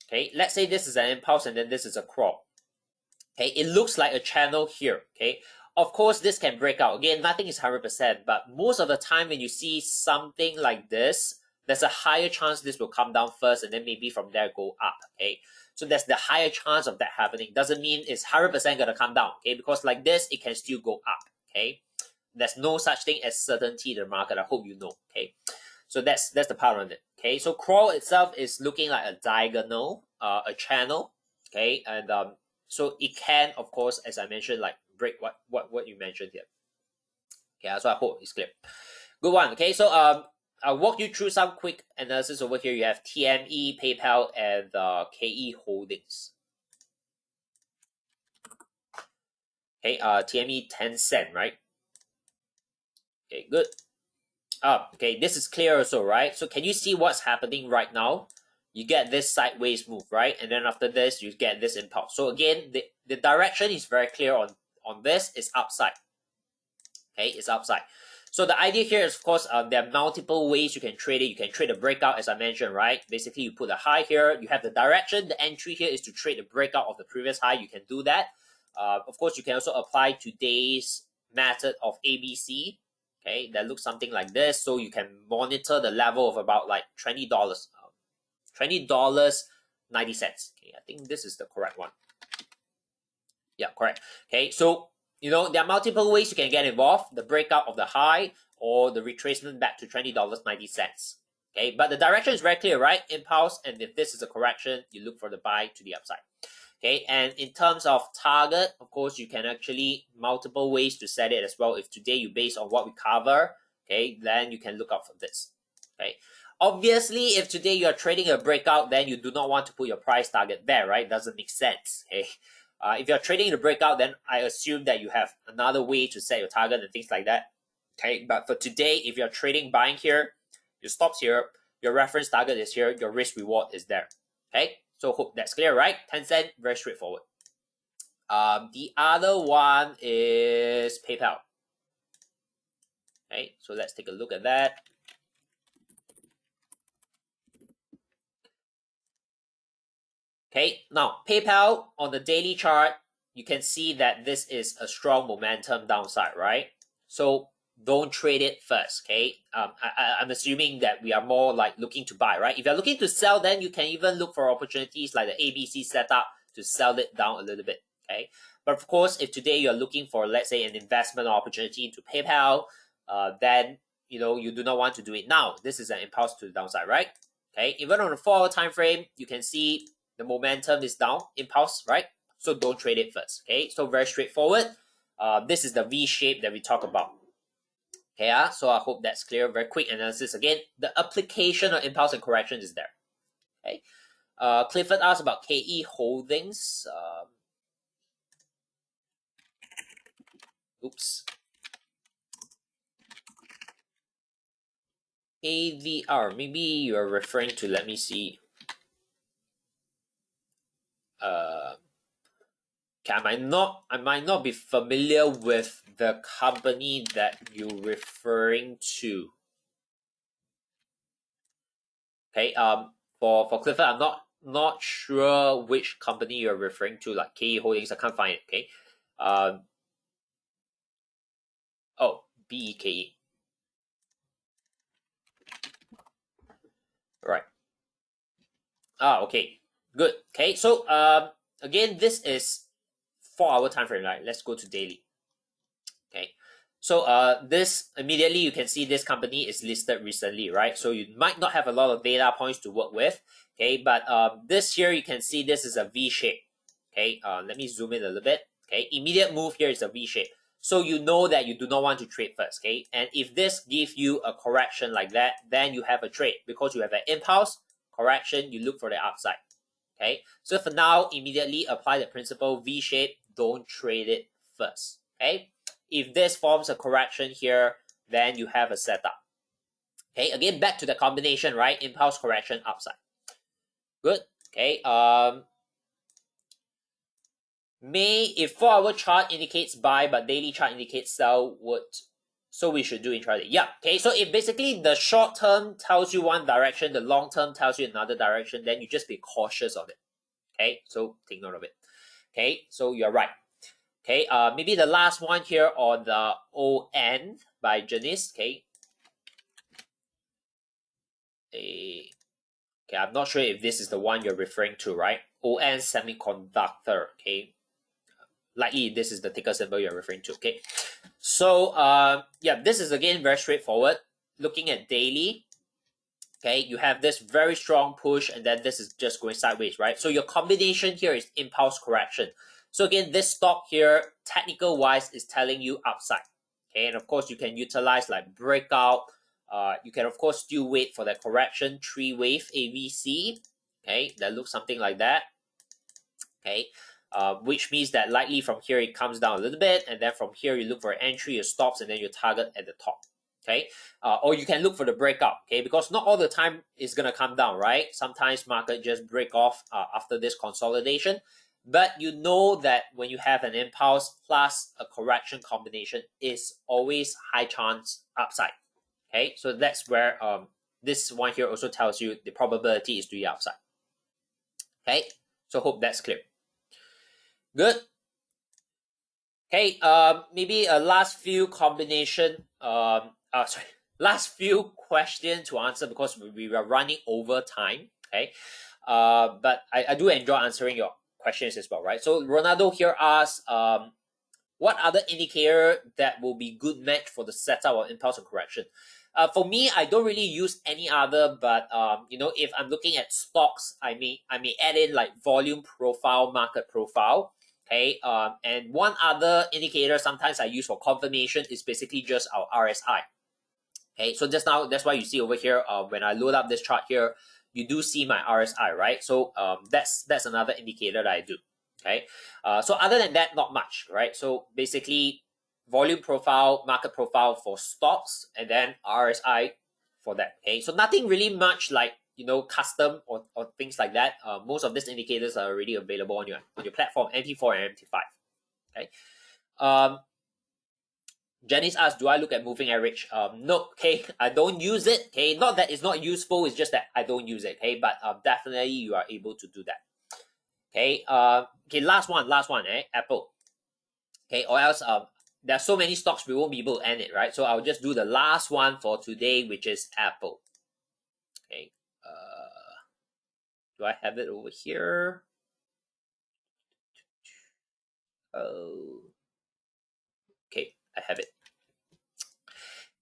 Speaker 2: okay, let's say this is an impulse and then this is a crawl. Okay, it looks like a channel here. Okay, of course this can break out. Again, nothing is 100%, but most of the time when you see something like this, there's a higher chance this will come down first and then maybe from there go up. Okay, so there's the higher chance of that happening. Doesn't mean it's 100% gonna come down. Okay, because like this, it can still go up. Okay, there's no such thing as certainty in the market. I hope you know. Okay, so that's the part on it. Okay, so crawl itself is looking like a diagonal, a channel. Okay, and so it can, of course, as I mentioned, like break what you mentioned here. Okay, so I hope it's clear. Good one. Okay, so I'll walk you through some quick analysis over here. You have TME, PayPal, and KE Holdings. Okay, TME 10 cent, right? Okay, good. up. Okay, this is clear also, right? So can you see what's happening right now? You get this sideways move, right? And then after this, you get this impulse. So again, the direction is very clear on this. It's upside. Okay, it's upside. So the idea here is, of course, there are multiple ways you can trade it. You can trade the breakout, as I mentioned, right? Basically, you put a high here. You have the direction. The entry here is to trade the breakout of the previous high. You can do that. Of course, you can also apply today's method of ABC. Okay, that looks something like this. So you can monitor the level of about like $20, $20.90. Okay, I think this is the correct one. Yeah, correct. Okay, so there are multiple ways you can get involved: the breakout of the high or the retracement back to $20.90. Okay, but the direction is very clear, right? Impulse, and if this is a correction, you look for the buy to the upside. Okay, and in terms of target, of course, you can actually multiple ways to set it as well. If today you base on what we cover, okay, then you can look out for this. Okay, obviously, if today you are trading a breakout, then you do not want to put your price target there, right? Doesn't make sense. Okay. If you're trading the breakout, then I assume that you have another way to set your target and things like that. Okay, but for today, if you're trading buying here, your stops here, your reference target is here, your risk reward is there. Okay, so hope that's clear, right? Tencent, very straightforward. The other one is PayPal. Okay, so let's take a look at that. Okay, now PayPal on the daily chart, you can see that this is a strong momentum downside, right? So don't trade it first, okay? I'm assuming that we are more like looking to buy, right? If you're looking to sell, then you can even look for opportunities like the ABC setup to sell it down a little bit, okay? But of course, if today you're looking for, let's say, an investment opportunity into PayPal, then you do not want to do it now. This is an impulse to the downside, right? Okay, even on a 4-hour time frame, you can see the momentum is down, impulse, right? So don't trade it first, okay? So very straightforward. This is the V shape that we talk about. Okay, so I hope that's clear. Very quick analysis again. The application of impulse and correction is there. Okay. Clifford asked about KE Holdings. Oops. AVR. Maybe you're referring to. Let me see. Okay, I might not be familiar with the company that you're referring to. Okay, for Clifford, I'm not sure which company you're referring to, like KE Holdings. I can't find it. Okay, oh, BEKE. Right. Okay, good. Okay, so again, this is 4-hour time frame, right? Let's go to daily. Okay, so this immediately you can see this company is listed recently, right? So you might not have a lot of data points to work with. Okay, but this here you can see this is a V shape. Okay, let me zoom in a little bit. Okay, immediate move here is a V shape. So you know that you do not want to trade first. Okay, and if this gives you a correction like that, then you have a trade because you have an impulse correction. You look for the upside. Okay, so for now, immediately apply the principle V shape. Don't trade it first. Okay, if this forms a correction here, then you have a setup. Okay, again back to the combination, right? Impulse correction upside. Good. Okay. If 4-hour chart indicates buy but daily chart indicates sell, so we should do intraday. Yeah. Okay. So if basically the short term tells you one direction, the long term tells you another direction, then you just be cautious of it. Okay. So take note of it. Okay. So you're right. Okay. Maybe the last one here on the ON by Janice. Okay. Okay. I'm not sure if this is the one you're referring to, right? ON Semiconductor. Okay. Likely this is the ticker symbol you're referring to. Okay, so yeah, this is again very straightforward. Looking at daily, okay, you have this very strong push and then this is just going sideways, right? So your combination here is impulse correction. So again, this stock here, technical wise, is telling you upside. Okay, and of course you can utilize like breakout. You can of course still wait for the correction 3-wave ABC. Okay, that looks something like that. Okay, which means that likely from here it comes down a little bit, and then from here you look for an entry, your stops, and then your target at the top. okay? Or you can look for the breakout, okay? Because not all the time is gonna come down, right? Sometimes market just break off after this consolidation, but you know that when you have an impulse plus a correction combination is always high chance upside, okay? So that's where this one here also tells you the probability is to the upside, okay? So hope that's clear. Good. Okay, maybe a last few combination, last few questions to answer because we are running over time, okay? But I do enjoy answering your questions as well, right? So Ronaldo here asks, what other indicator that will be good match for the setup or impulse and correction? For me, I don't really use any other, but you know, if I'm looking at stocks, I may add in like volume profile, market profile. Okay, and one other indicator sometimes I use for confirmation is basically just our RSI. Okay, so just now, that's why you see over here, when I load up this chart here, you do see my RSI, right? So that's another indicator that I do. Okay, so other than that, not much, right? So basically, volume profile, market profile for stocks, and then RSI for that. Okay, so nothing really much like, you know, custom or things like that. Most of these indicators are already available on your platform, MT4 and MT5. Okay. Janice asks, do I look at moving average? No, okay, I don't use it. Okay, not that it's not useful, it's just that I don't use it. Okay, but definitely you are able to do that. Okay, okay, last one, Apple. Okay, or else there are so many stocks we won't be able to end it, right? So I'll just do the last one for today, which is Apple. Okay, do I have it over here? Oh, okay, I have it.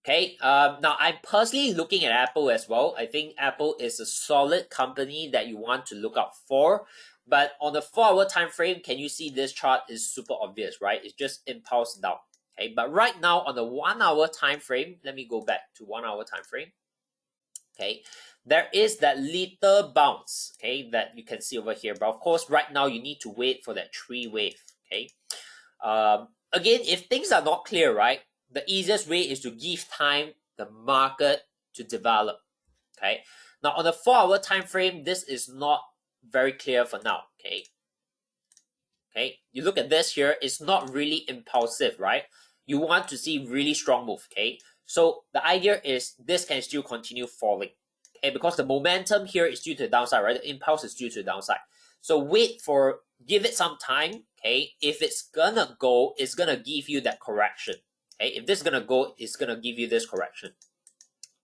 Speaker 2: Okay, now I'm personally looking at Apple as well. I think Apple is a solid company that you want to look out for. But on the 4-hour time frame, can you see this chart is super obvious, right? It's just impulse down. Okay, but right now on the 1-hour time frame, let me go back to 1-hour time frame. Okay, there is that little bounce, okay, that you can see over here. But of course, right now you need to wait for that 3 wave. Okay, again, if things are not clear, right, the easiest way is to give time the market to develop. Okay, now on the 4-hour time frame, this is not very clear for now. Okay, you look at this here, it's not really impulsive, right? You want to see really strong move. Okay, so the idea is this can still continue falling. Okay, because the momentum here is due to the downside, right? The impulse is due to the downside. So give it some time. Okay, if it's gonna go, it's gonna give you that correction. Okay, if this is gonna go, it's gonna give you this correction.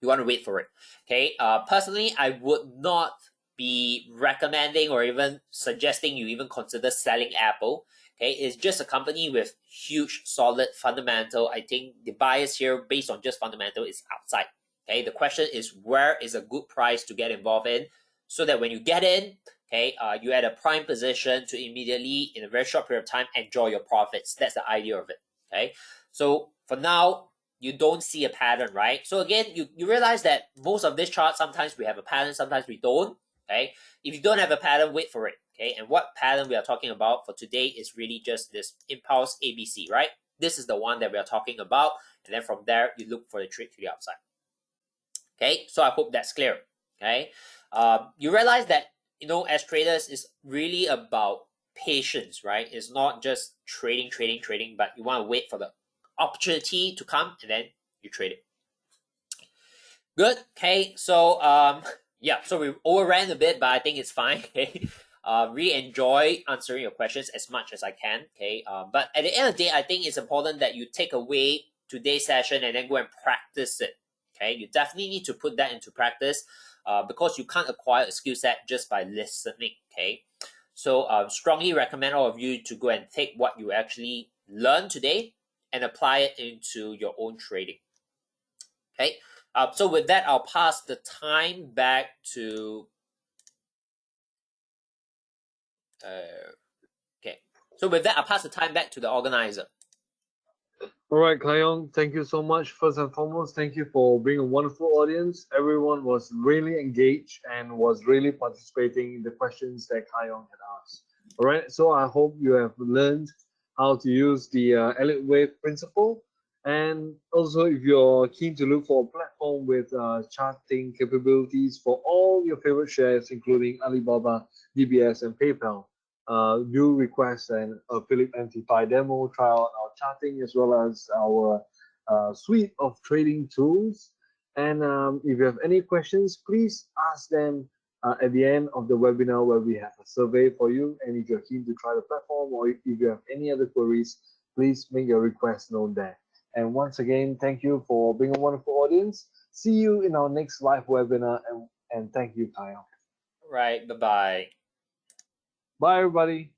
Speaker 2: You want to wait for it. Okay, personally, I would not be recommending or even suggesting you even consider selling Apple. Okay, it's just a company with huge, solid fundamental. I think the bias here, based on just fundamental, is outside. Okay, the question is where is a good price to get involved in, so that when you get in, okay, you at a prime position to immediately, in a very short period of time, enjoy your profits. That's the idea of it. Okay, so for now, you don't see a pattern, right? So again, you realize that most of this chart, sometimes we have a pattern, sometimes we don't. Okay, if you don't have a pattern, wait for it. Okay, and what pattern we are talking about for today is really just this impulse ABC, right? This is the one that we are talking about, and then from there you look for the trade to the upside. Okay, so I hope that's clear. Okay, you realize that, you know, as traders, is really about patience, right? It's not just trading, but you want to wait for the opportunity to come and then you trade it. Good. Okay, so yeah, so we overran a bit, but I think it's fine. Okay, really enjoy answering your questions as much as I can. Okay, but at the end of the day, I think it's important that you take away today's session and then go and practice it. Okay, you definitely need to put that into practice, because you can't acquire a skill set just by listening. Okay, so strongly recommend all of you to go and take what you actually learned today and apply it into your own trading. Okay, so with that, I'll pass the time back to. Okay, so with that, I'll pass the time back to the organizer.
Speaker 1: All right, Kar Yong, thank you so much. First and foremost, thank you for being a wonderful audience. Everyone was really engaged and was really participating in the questions that Kar Yong had asked. All right, so I hope you have learned how to use the Elliott wave principle And also, if you're keen to look for a platform with charting capabilities for all your favorite shares, including Alibaba, DBS, and PayPal, do request an Philip MT5 demo, try out our charting as well as our suite of trading tools. And if you have any questions, please ask them at the end of the webinar where we have a survey for you. And if you're keen to try the platform or if you have any other queries, please make your request known there. And once again, thank you for being a wonderful audience. See you in our next live webinar, and thank you, Kyle.
Speaker 2: Right. Bye-bye.
Speaker 1: Bye, everybody.